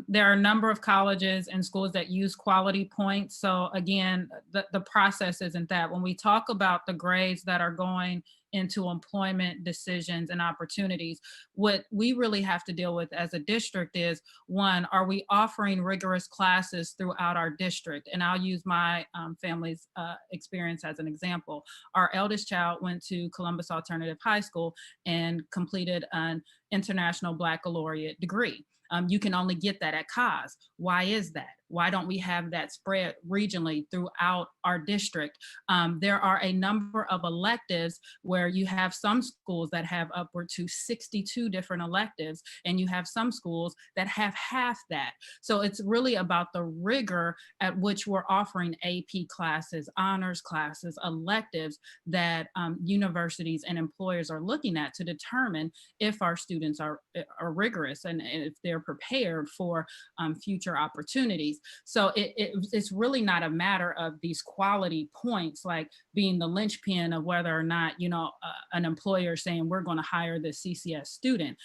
there are a number of colleges and schools that use quality points. So again, the process isn't that. When we talk about the grades that are going into employment decisions and opportunities, what we really have to deal with as a district is, one, are we offering rigorous classes throughout our district? And I'll use my family's experience as an example. Our eldest child went to Columbus Alternative High School and completed an International Baccalaureate degree. You can only get that at COS. Why is that? Why don't we have that spread regionally throughout our district? There are a number of electives where you have some schools that have upward to 62 different electives, and you have some schools that have half that. So it's really about the rigor at which we're offering AP classes, honors classes, electives that universities and employers are looking at to determine if our students are rigorous and if they're prepared for future opportunities. So it's really not a matter of these quality points like being the linchpin of whether or not, an employer saying we're going to hire the CCS student.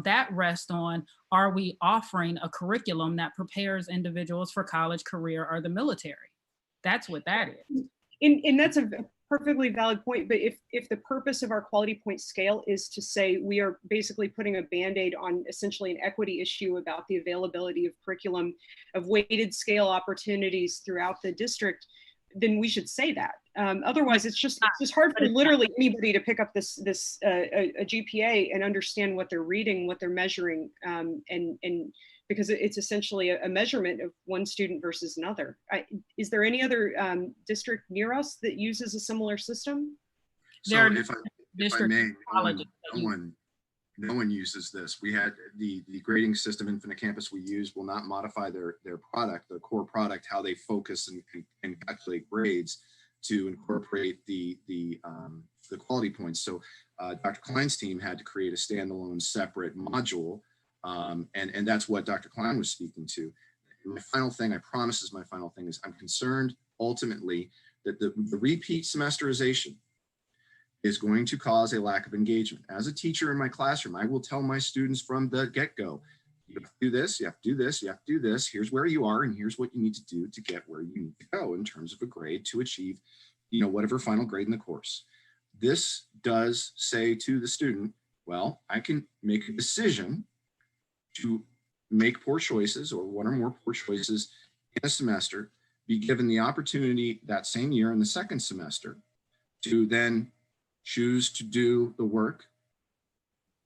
That rests on, are we offering a curriculum that prepares individuals for college, career, or the military? That's what that is. And that's a perfectly valid point, but if the purpose of our quality point scale is to say we are basically putting a Band-Aid on essentially an equity issue about the availability of curriculum, of weighted scale opportunities throughout the district, then we should say that. Otherwise, it's just hard for literally anybody to pick up a GPA and understand what they're reading, what they're measuring, and because it's essentially a measurement of one student versus another. Is there any other district near us that uses a similar system? So if I may, no one uses this. We had the grading system, Infinite Campus, we use will not modify their product, the core product, how they focus and calculate grades to incorporate the quality points. So Dr. Klein's team had to create a standalone separate module. And that's what Dr. Klein was speaking to. my final thing, I promise is my final thing, is I'm concerned ultimately that the repeat semesterization is going to cause a lack of engagement. As a teacher in my classroom, I will tell my students from the get-go, you have to do this, you have to do this, you have to do this. Here's where you are, and here's what you need to do to get where you need to go in terms of a grade to achieve, whatever final grade in the course. This does say to the student, well, I can make a decision to make poor choices or one or more poor choices in a semester, be given the opportunity that same year in the second semester to then choose to do the work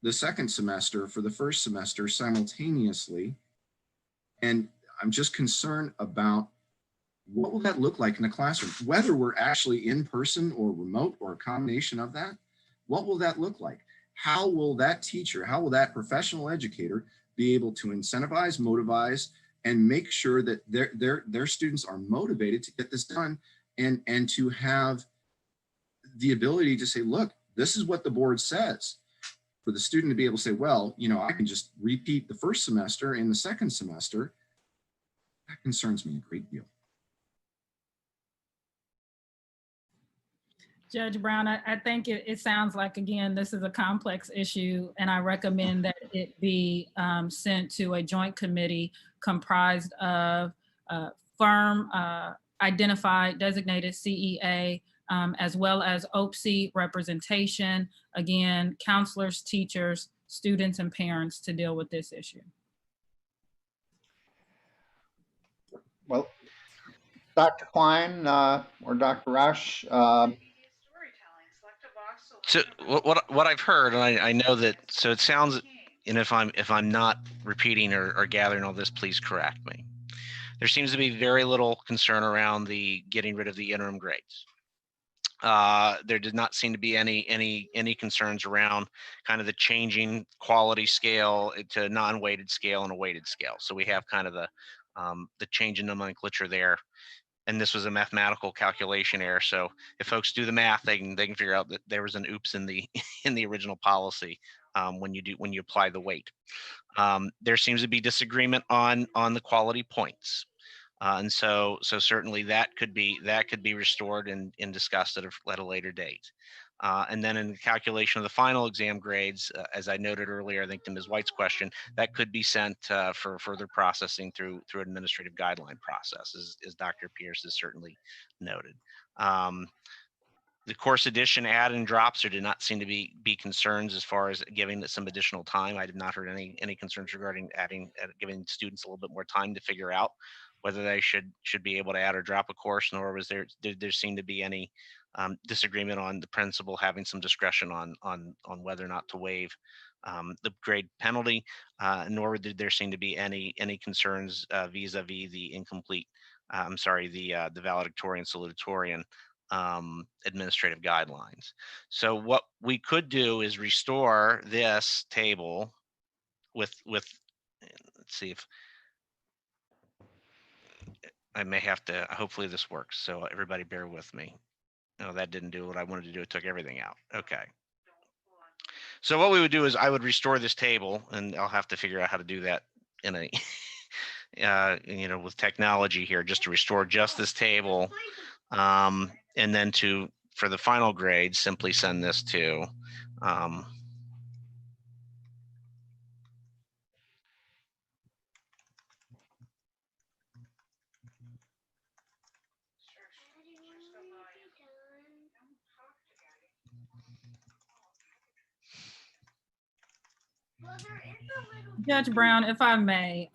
the second semester for the first semester simultaneously. And I'm just concerned about what will that look like in the classroom, whether we're actually in person or remote or a combination of that. What will that look like? How will that teacher, how will that professional educator be able to incentivize, motivize, and make sure that their students are motivated to get this done, and to have the ability to say, look, this is what the board says. For the student to be able to say, well, I can just repeat the first semester in the second semester, that concerns me a great deal. Judge Brown, I think it sounds like, again, this is a complex issue, and I recommend that it be sent to a joint committee comprised of firm identified designated CEA, as well as OPSI representation, again, counselors, teachers, students, and parents to deal with this issue. Well, Dr. Klein or Dr. Roush, So what I've heard, and I know that, so it sounds, and if I'm not repeating or gathering all this, please correct me. There seems to be very little concern around the getting rid of the interim grades. There did not seem to be any concerns around kind of the changing quality scale to non-weighted scale and a weighted scale. So we have kind of the change in nomenclature there. And this was a mathematical calculation error. So if folks do the math, they can figure out that there was an oops in the in the original policy when you apply the weight. There seems to be disagreement on the quality points. And so certainly that could be restored and discussed at a later date. And then in the calculation of the final exam grades, as I noted earlier, I think to Ms. White's question, that could be sent for further processing through administrative guideline process, as Dr. Pierce has certainly noted. The course addition add and drops, there did not seem to be concerns as far as giving it some additional time. I did not heard any concerns regarding giving students a little bit more time to figure out whether they should be able to add or drop a course, nor was there seem to be any disagreement on the principal having some discretion on whether or not to waive the grade penalty, nor did there seem to be any concerns vis-a-vis the incomplete, the valedictorian salutatorian administrative guidelines. So what we could do is restore this table with let's see if I may have to, hopefully this works. So everybody bear with me. No, that didn't do what I wanted to do. It took everything out. Okay. So what we would do is I would restore this table, and I'll have to figure out how to do that in a, with technology here, just to restore just this table. And then for the final grade, simply send this to, Judge Brown, if I may,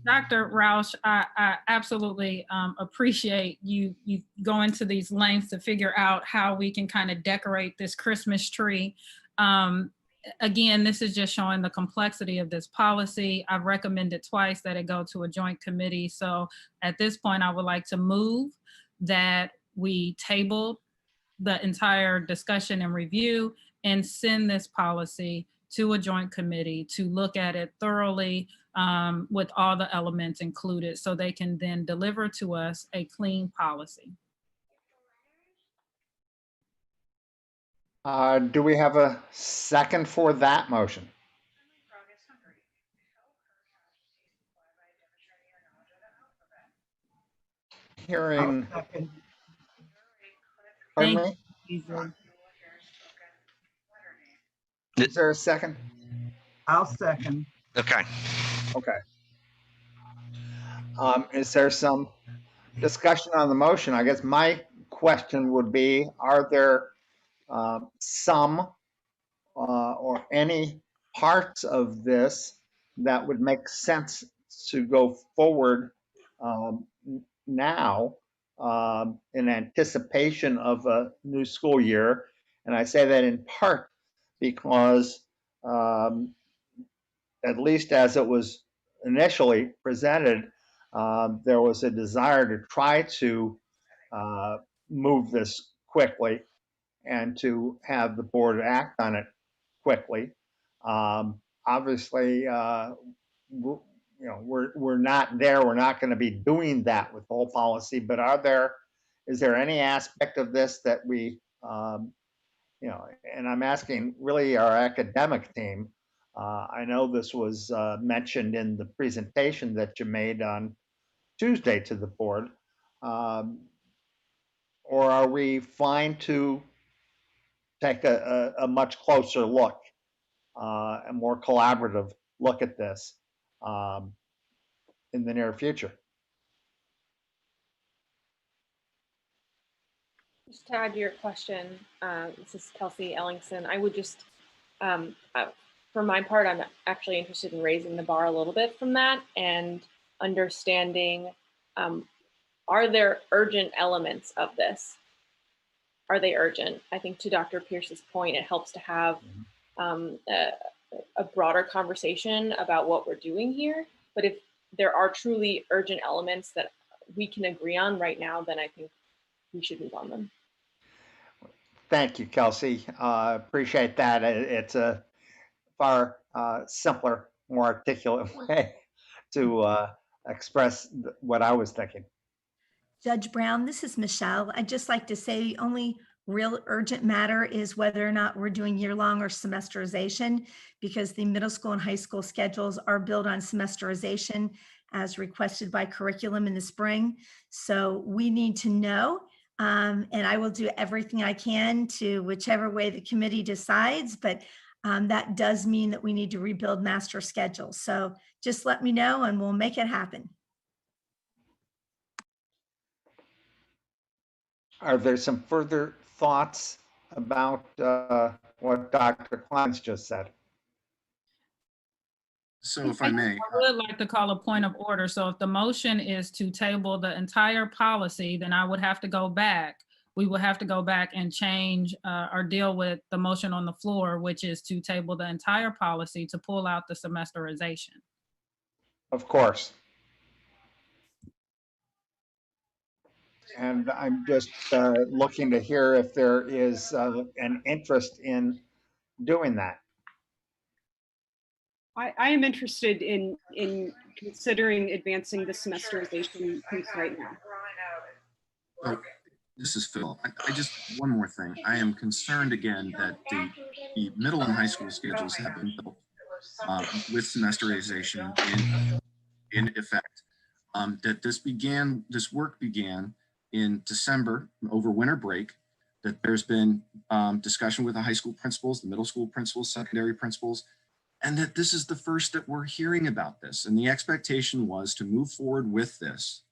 Dr. Roush, I absolutely appreciate you going to these lengths to figure out how we can kind of decorate this Christmas tree. Again, this is just showing the complexity of this policy. I've recommended twice that it go to a joint committee. So at this point, I would like to move that we table the entire discussion and review and send this policy to a joint committee to look at it thoroughly with all the elements included, so they can then deliver to us a clean policy. do we have a second for that motion? hearing, second. pardon Thank me? you, Deidre. Is there a second? I'll second. Okay. Okay. Is there some discussion on the motion? I guess my question would be, are there some or any parts of this that would make sense to go forward now in anticipation of a new school year? And I say that in part because at least as it was initially presented, there was a desire to try to move this quickly and to have the board act on it quickly. Obviously, we're not there. We're not going to be doing that with the whole policy. But is there any aspect of this that we, and I'm asking really our academic team. I know this was mentioned in the presentation that you made on Tuesday to the board. Or are we fine to take a much closer look, a more collaborative look at this in the near future? Just to add to your question, this is Kelsey Ellingson. I would just, for my part, I'm actually interested in raising the bar a little bit from that and understanding, are there urgent elements of this? Are they urgent? I think to Dr. Pierce's point, it helps to have a broader conversation about what we're doing here. But if there are truly urgent elements that we can agree on right now, then I think we should move on them. Thank you, Kelsey. Appreciate that. It's a far simpler, more articulate way to express what I was thinking. Judge Brown, this is Michelle. I'd just like to say the only real urgent matter is whether or not we're doing year-long or semesterization, because the middle school and high school schedules are built on semesterization as requested by curriculum in the spring. So we need to know, and I will do everything I can to whichever way the committee decides, but that does mean that we need to rebuild master schedules. So just let me know and we'll make it happen. Are there some further thoughts about what Dr. Kleins just said? So if I may, I would like to call a point of order. So if the motion is to table the entire policy, then I would have to go back. We will have to go back and change or deal with the motion on the floor, which is to table the entire policy to pull out the semesterization. Of course. And I'm just looking to hear if there is an interest in doing that. I am interested in considering advancing the semesterization piece right now. well, this is Phil. I just, one more thing. I am concerned again that the middle and high school schedules have been built with semesterization in effect. That this work began in December over winter break, that there's been discussion with the high school principals, the middle school principals, secondary principals, and that this is the first that we're hearing about this. And the expectation was to move forward with this.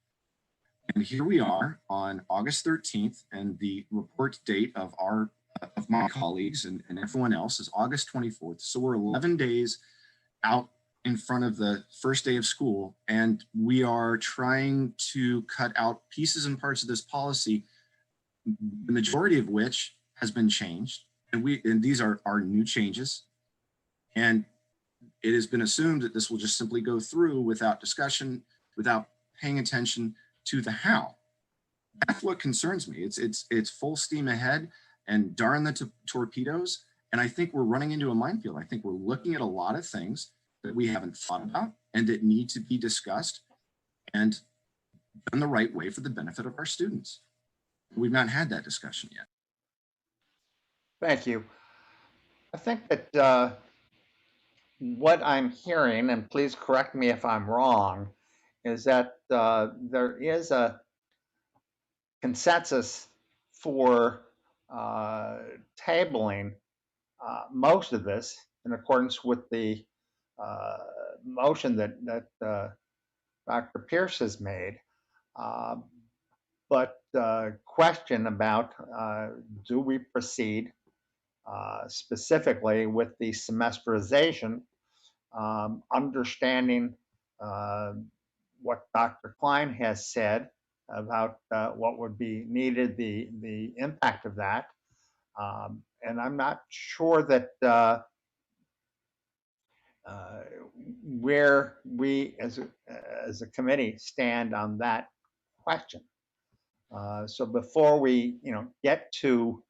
And here we are on August 13th, and the report date of my colleagues and everyone else is August 24th. So we're 11 days out in front of the first day of school, and we are trying to cut out pieces and parts of this policy, the majority of which has been changed. And these are our new changes. And it has been assumed that this will just simply go through without discussion, without paying attention to the how. That's what concerns me. It's full steam ahead and darn the torpedoes. And I think we're running into a minefield. I think we're looking at a lot of things that we haven't thought about and that need to be discussed and done the right way for the benefit of our students. We've not had that discussion yet. Thank you. I think that what I'm hearing, and please correct me if I'm wrong, is that there is a consensus for tabling most of this in accordance with the motion that Dr. Pierce has made. But question about do we proceed specifically with the semesterization, understanding what Dr. Klein has said about what would be needed, the impact of that. And I'm not sure that where we as a committee stand on that question. So before we get to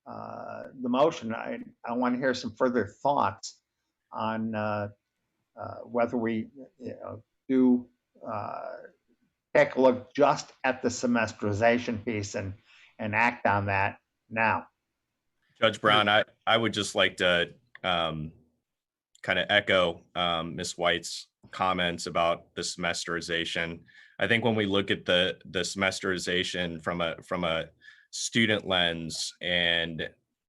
the motion, I want to hear some further thoughts on whether we do take a look just at the semesterization piece and act on that now. Judge Brown, I would just like to kind of echo Ms. White's comments about the semesterization. I think when we look at the semesterization from a student lens and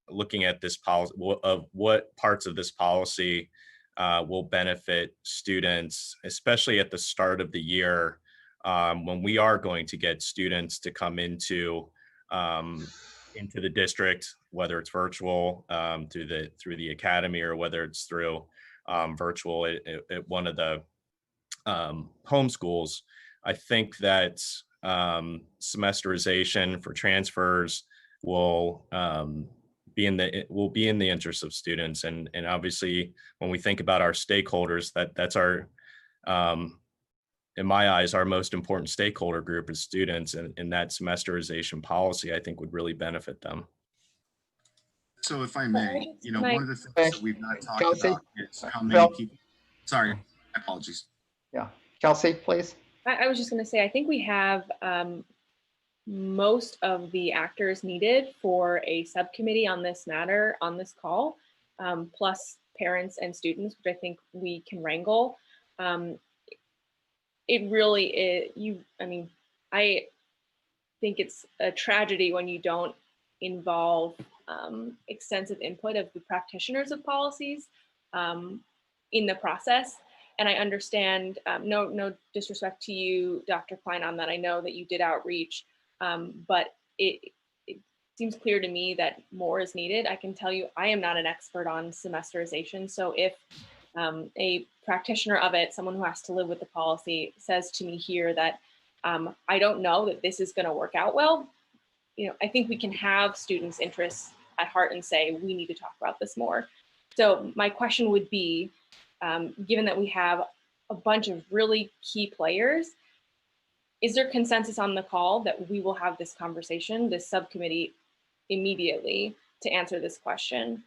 looking at this policy of what parts of this policy will benefit students, especially at the start of the year, when we are going to get students to come into the district, whether it's virtual through the academy or whether it's through virtual at one of the home schools. I think that semesterization for transfers will be in the interest of students, and obviously when we think about our stakeholders, that's our in my eyes, our most important stakeholder group is students, and that semesterization policy, I think, would really benefit them. So if I may, Mike. one of the things that we've not talked Kelsey? about is how many Phil? people, sorry, apologies. Yeah, Kelsey, please. I was just going to say, I think we have most of the actors needed for a subcommittee on this matter on this call, plus parents and students, which I think we can wrangle. It really is, I think it's a tragedy when you don't involve extensive input of the practitioners of policies in the process. And I understand, no disrespect to you, Dr. Klein, on that. I know that you did outreach, but it seems clear to me that more is needed. I can tell you, I am not an expert on semesterization. So if a practitioner of it, someone who has to live with the policy, says to me here that I don't know that this is going to work out well, I think we can have students' interests at heart and say, we need to talk about this more. So my question would be, given that we have a bunch of really key players, is there consensus on the call that we will have this conversation, this subcommittee, immediately to answer this question?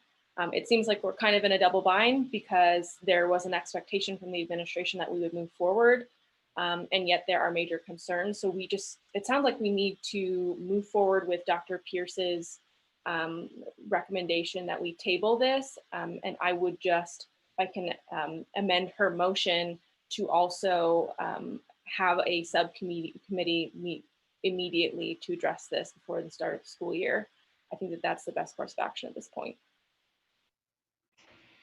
It seems like we're kind of in a double bind because there was an expectation from the administration that we would move forward, and yet there are major concerns. So it sounds like we need to move forward with Dr. Pierce's recommendation that we table this, and I would just, if I can amend her motion to also have a subcommittee meet immediately to address this before the start of the school year. I think that that's the best course of action at this point.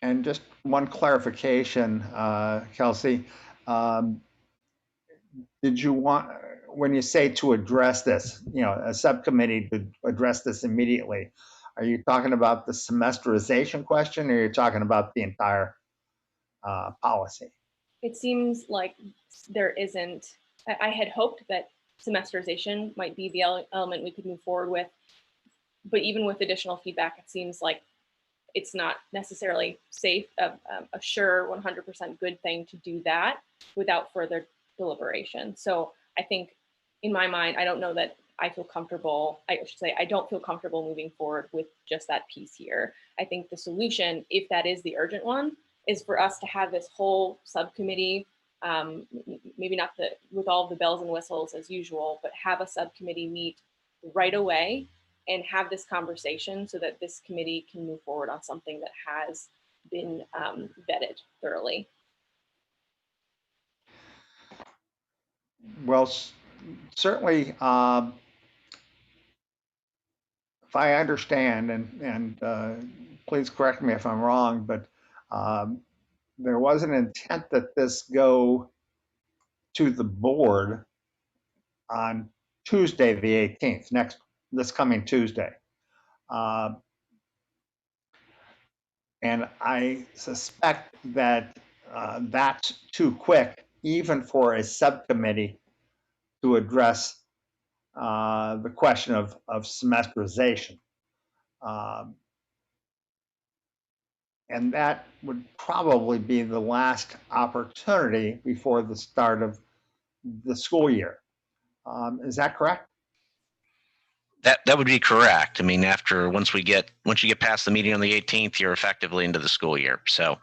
And just one clarification, Kelsey, did you want, when you say to address this, a subcommittee to address this immediately, are you talking about the semesterization question, or are you talking about the entire policy? It seems like there isn't, I had hoped that semesterization might be the element we could move forward with, but even with additional feedback, it seems like it's not necessarily safe, a sure 100% good thing to do that without further deliberation. So I think in my mind, I don't know that I feel comfortable, I should say, I don't feel comfortable moving forward with just that piece here. I think the solution, if that is the urgent one, is for us to have this whole subcommittee, maybe not with all of the bells and whistles as usual, but have a subcommittee meet right away and have this conversation so that this committee can move forward on something that has been vetted thoroughly. Well, certainly if I understand, and please correct me if I'm wrong, but there was an intent that this go to the board on Tuesday, the 18th, this coming Tuesday. And I suspect that that's too quick, even for a subcommittee to address the question of semesterization. And that would probably be the last opportunity before the start of the school year. Is that correct? That would be correct. I mean, once you get past the meeting on the 18th, you're effectively into the school year. So,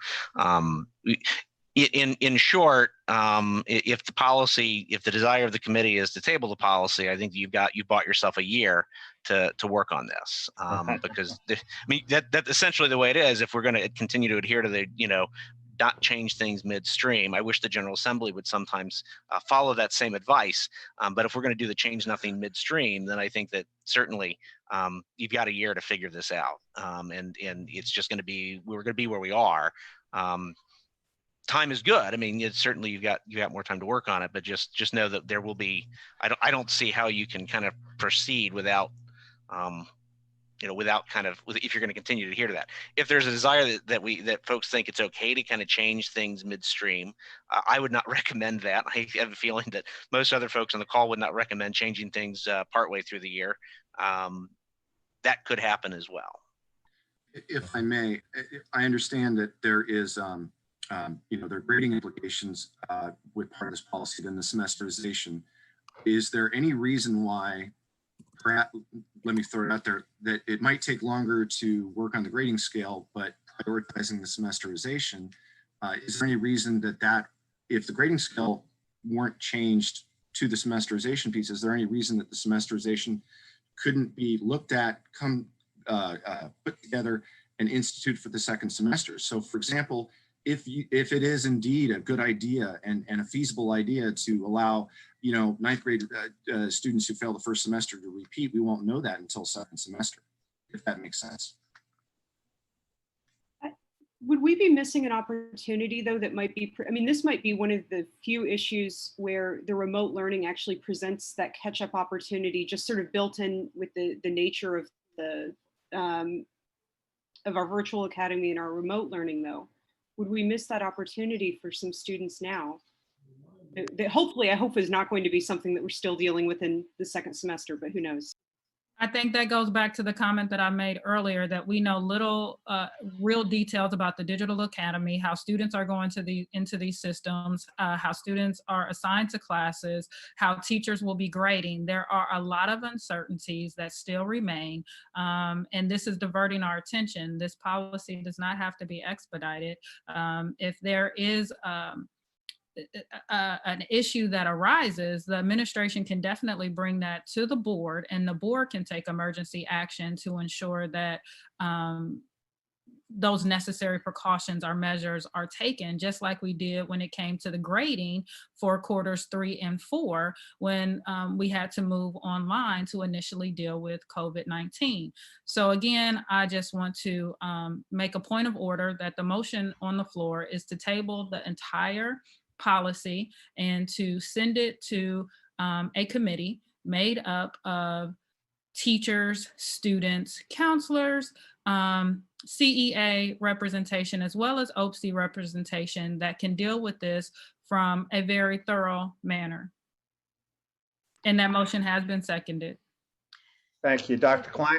in short, if the desire of the committee is to table the policy, I think you bought yourself a year to work on this, because that's essentially the way it is. If we're going to continue to adhere to the not change things midstream. I wish the General Assembly would sometimes follow that same advice. But if we're going to do the change nothing midstream, then I think that certainly you've got a year to figure this out. And it's just going to be, we're going to be where we are. Time is good. I mean, it's certainly you got more time to work on it, but just know that there will be. I don't see how you can kind of proceed without. If you're going to continue to adhere to that. If there's a desire that folks think it's okay to kind of change things midstream, I would not recommend that. I have a feeling that most other folks on the call would not recommend changing things partway through the year. That could happen as well. If I may, I understand that there is, there are grading implications with part of this policy than the semesterization. Is there any reason why, perhaps, let me throw it out there, that it might take longer to work on the grading scale, but prioritizing the semesterization? Is there any reason that if the grading scale weren't changed to the semesterization piece, is there any reason that the semesterization couldn't be looked at, put together and institute for the second semester? So for example, if it is indeed a good idea and a feasible idea to allow ninth grade students who fail the first semester to repeat, we won't know that until second semester, if that makes sense. Would we be missing an opportunity though that might be, this might be one of the few issues where the remote learning actually presents that catch-up opportunity, just sort of built in with the nature of of our virtual academy and our remote learning though. Would we miss that opportunity for some students now? That hopefully, I hope is not going to be something that we're still dealing with in the second semester, but who knows? I think that goes back to the comment that I made earlier, that we know little real details about the digital academy, how students are going into these systems, how students are assigned to classes, how teachers will be grading. There are a lot of uncertainties that still remain, and this is diverting our attention. This policy does not have to be expedited. If there is an issue that arises, the administration can definitely bring that to the board, and the board can take emergency action to ensure that those necessary precautions or measures are taken, just like we did when it came to the grading for quarters 3 and 4, when we had to move online to initially deal with COVID-19. So again, I just want to make a point of order that the motion on the floor is to table the entire policy and to send it to a committee made up of teachers, students, counselors, CEA representation, as well as OPSE representation that can deal with this from a very thorough manner. And that motion has been seconded. Thank you. Dr. Klein?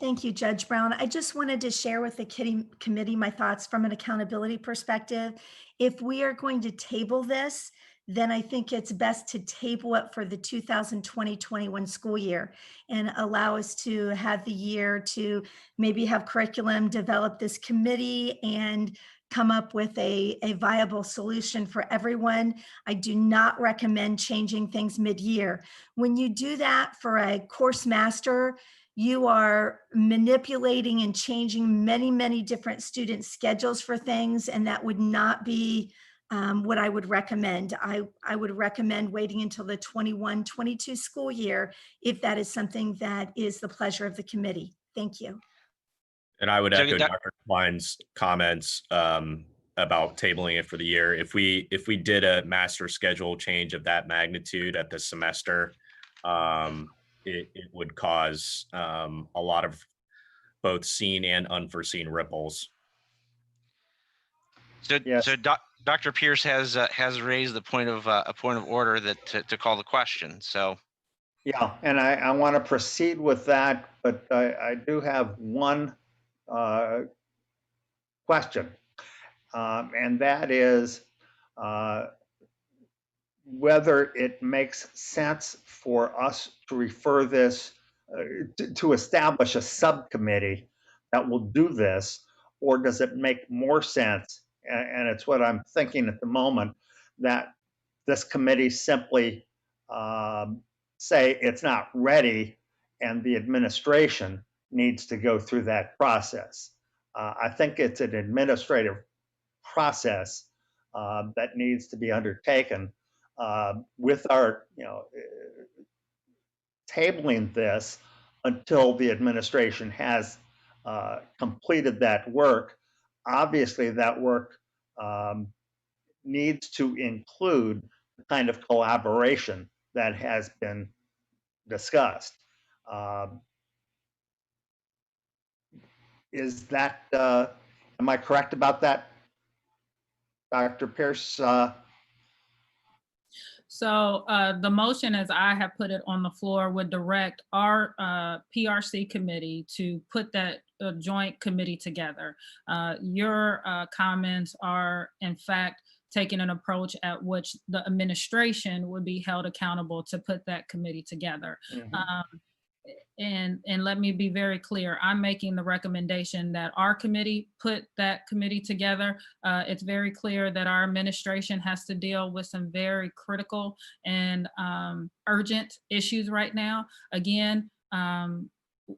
Thank you, Judge Brown. I just wanted to share with the committee my thoughts from an accountability perspective. If we are going to table this, then I think it's best to table it for the 2020-21 school year and allow us to have the year to maybe have curriculum, develop this committee, and come up with a viable solution for everyone. I do not recommend changing things mid-year. When you do that for a course master, you are manipulating and changing many, many different student schedules for things, and that would not be what I would recommend. I would recommend waiting until the 21-22 school year if that is something that is the pleasure of the committee. Thank you. And I would So, echo Dr. Klein's comments about tabling it for the year. If we did a master schedule change of that magnitude at the semester, it would cause a lot of both seen and unforeseen ripples. So, Yes. Dr. Pierce has raised the point of a point of order that to call the question. So, Yeah, and I want to proceed with that, but I do have one question, and that is whether it makes sense for us to refer this, to establish a subcommittee that will do this, or does it make more sense, and it's what I'm thinking at the moment, that this committee simply say it's not ready and the administration needs to go through that process. I think it's an administrative process that needs to be undertaken with our, tabling this until the administration has completed that work. Obviously, that work needs to include the kind of collaboration that has been discussed. Is that, am I correct about that, Dr. Pierce? So the motion, as I have put it on the floor, would direct our PRC committee to put that joint committee together. Your comments are, in fact, taking an approach at which the administration would be held accountable to put that committee together. And let me be very clear, I'm making the recommendation that our committee put that committee together. It's very clear that our administration has to deal with some very critical and urgent issues right now. Again,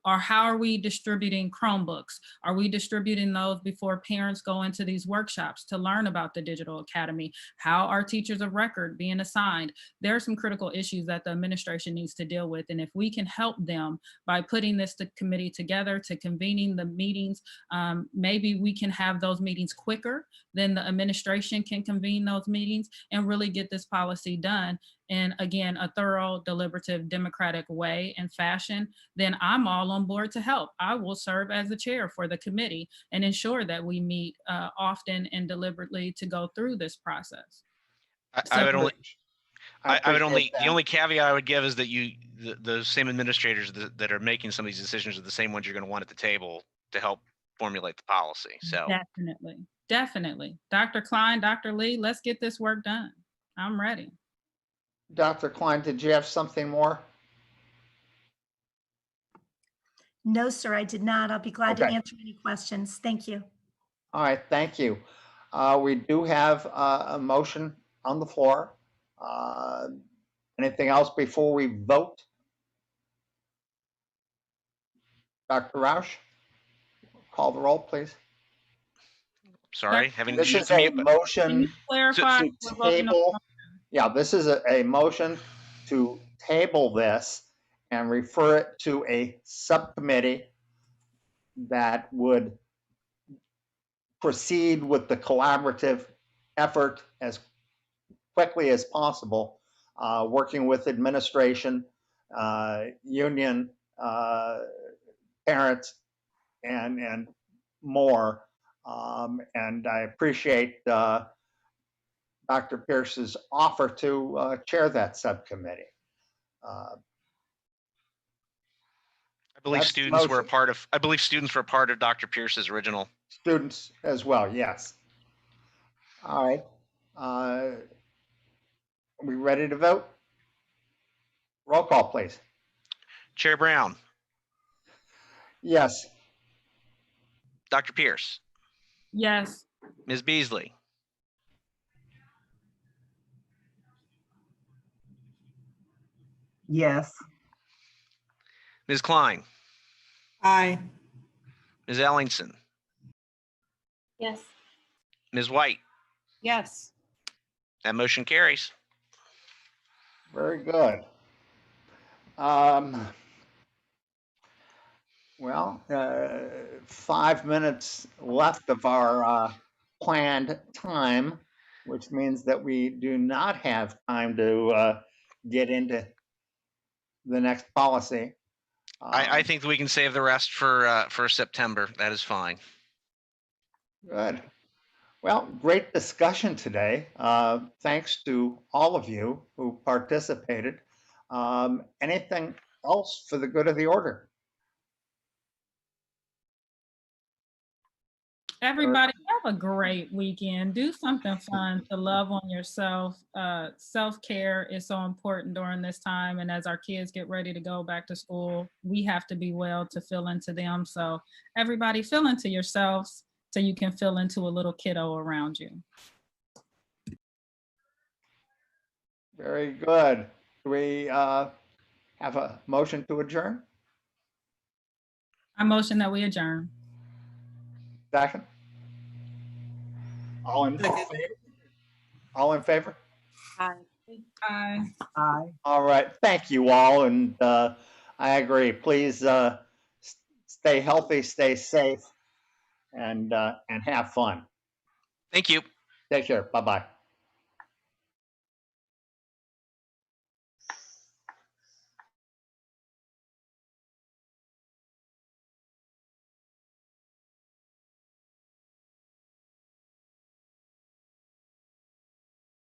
or how are we distributing Chromebooks? Are we distributing those before parents go into these workshops to learn about the Digital Academy? How are teachers of record being assigned? There are some critical issues that the administration needs to deal with. And if we can help them by putting this committee together, to convening the meetings, maybe we can have those meetings quicker than the administration can convene those meetings and really get this policy done in, again, a thorough, deliberative, democratic way and fashion. Then I'm all on board to help. I will serve as the chair for the committee and ensure that we meet often and deliberately to go through this process. I would only, appreciate the that. only caveat I would give is that the same administrators that are making some of these decisions are the same ones you're going to want at the table to help formulate the policy. So Definitely. Dr. Klein, Dr. Lee, let's get this work done. I'm ready. Dr. Klein, did you have something more? No, sir, I did not. I'll be glad to Okay. answer any questions. Thank you. All right, thank you. We do have a motion on the floor. Anything else before we vote? Dr. Roush, call the roll, please. sorry, having This used is the a mute button. Can you motion clarify? to we're voting on- table. Yeah, this is a motion to table this and refer it to a subcommittee that would proceed with the collaborative effort as quickly as possible, working with administration, union, parents, and more. And I appreciate Dr. Pierce's offer to chair that subcommittee. I believe That's the students were a motion. part of. I believe students were a part of Dr. Pierce's original. Students as well, yes. All right. Are we ready to vote? Roll call, please. Chair Brown, Yes. Dr. Pierce, Yes. Ms. Beasley, Yes. Ms. Klein, Aye. Ms. Ellingson, Yes. Ms. White, Yes. That motion carries. Very good. Well, 5 minutes left of our planned time, which means that we do not have time to get into the next policy. I think we can save the rest for September. That is fine. Good. Well, great discussion today. Thanks to all of you who participated. Anything else for the good of the order? Everybody have a great weekend. Do something fun to love on yourself. Self-care is so important during this time. And as our kids get ready to go back to school, we have to be well to fill into them. So everybody fill into yourselves so you can fill into a little kiddo around you. Very good. Do we have a motion to adjourn? I motion that we adjourn. Second? All in favor? All in favor? Hi. Bye. All right. Thank you all. And I agree. Please stay healthy, stay safe, and have fun. Thank you. Take care. Bye-bye.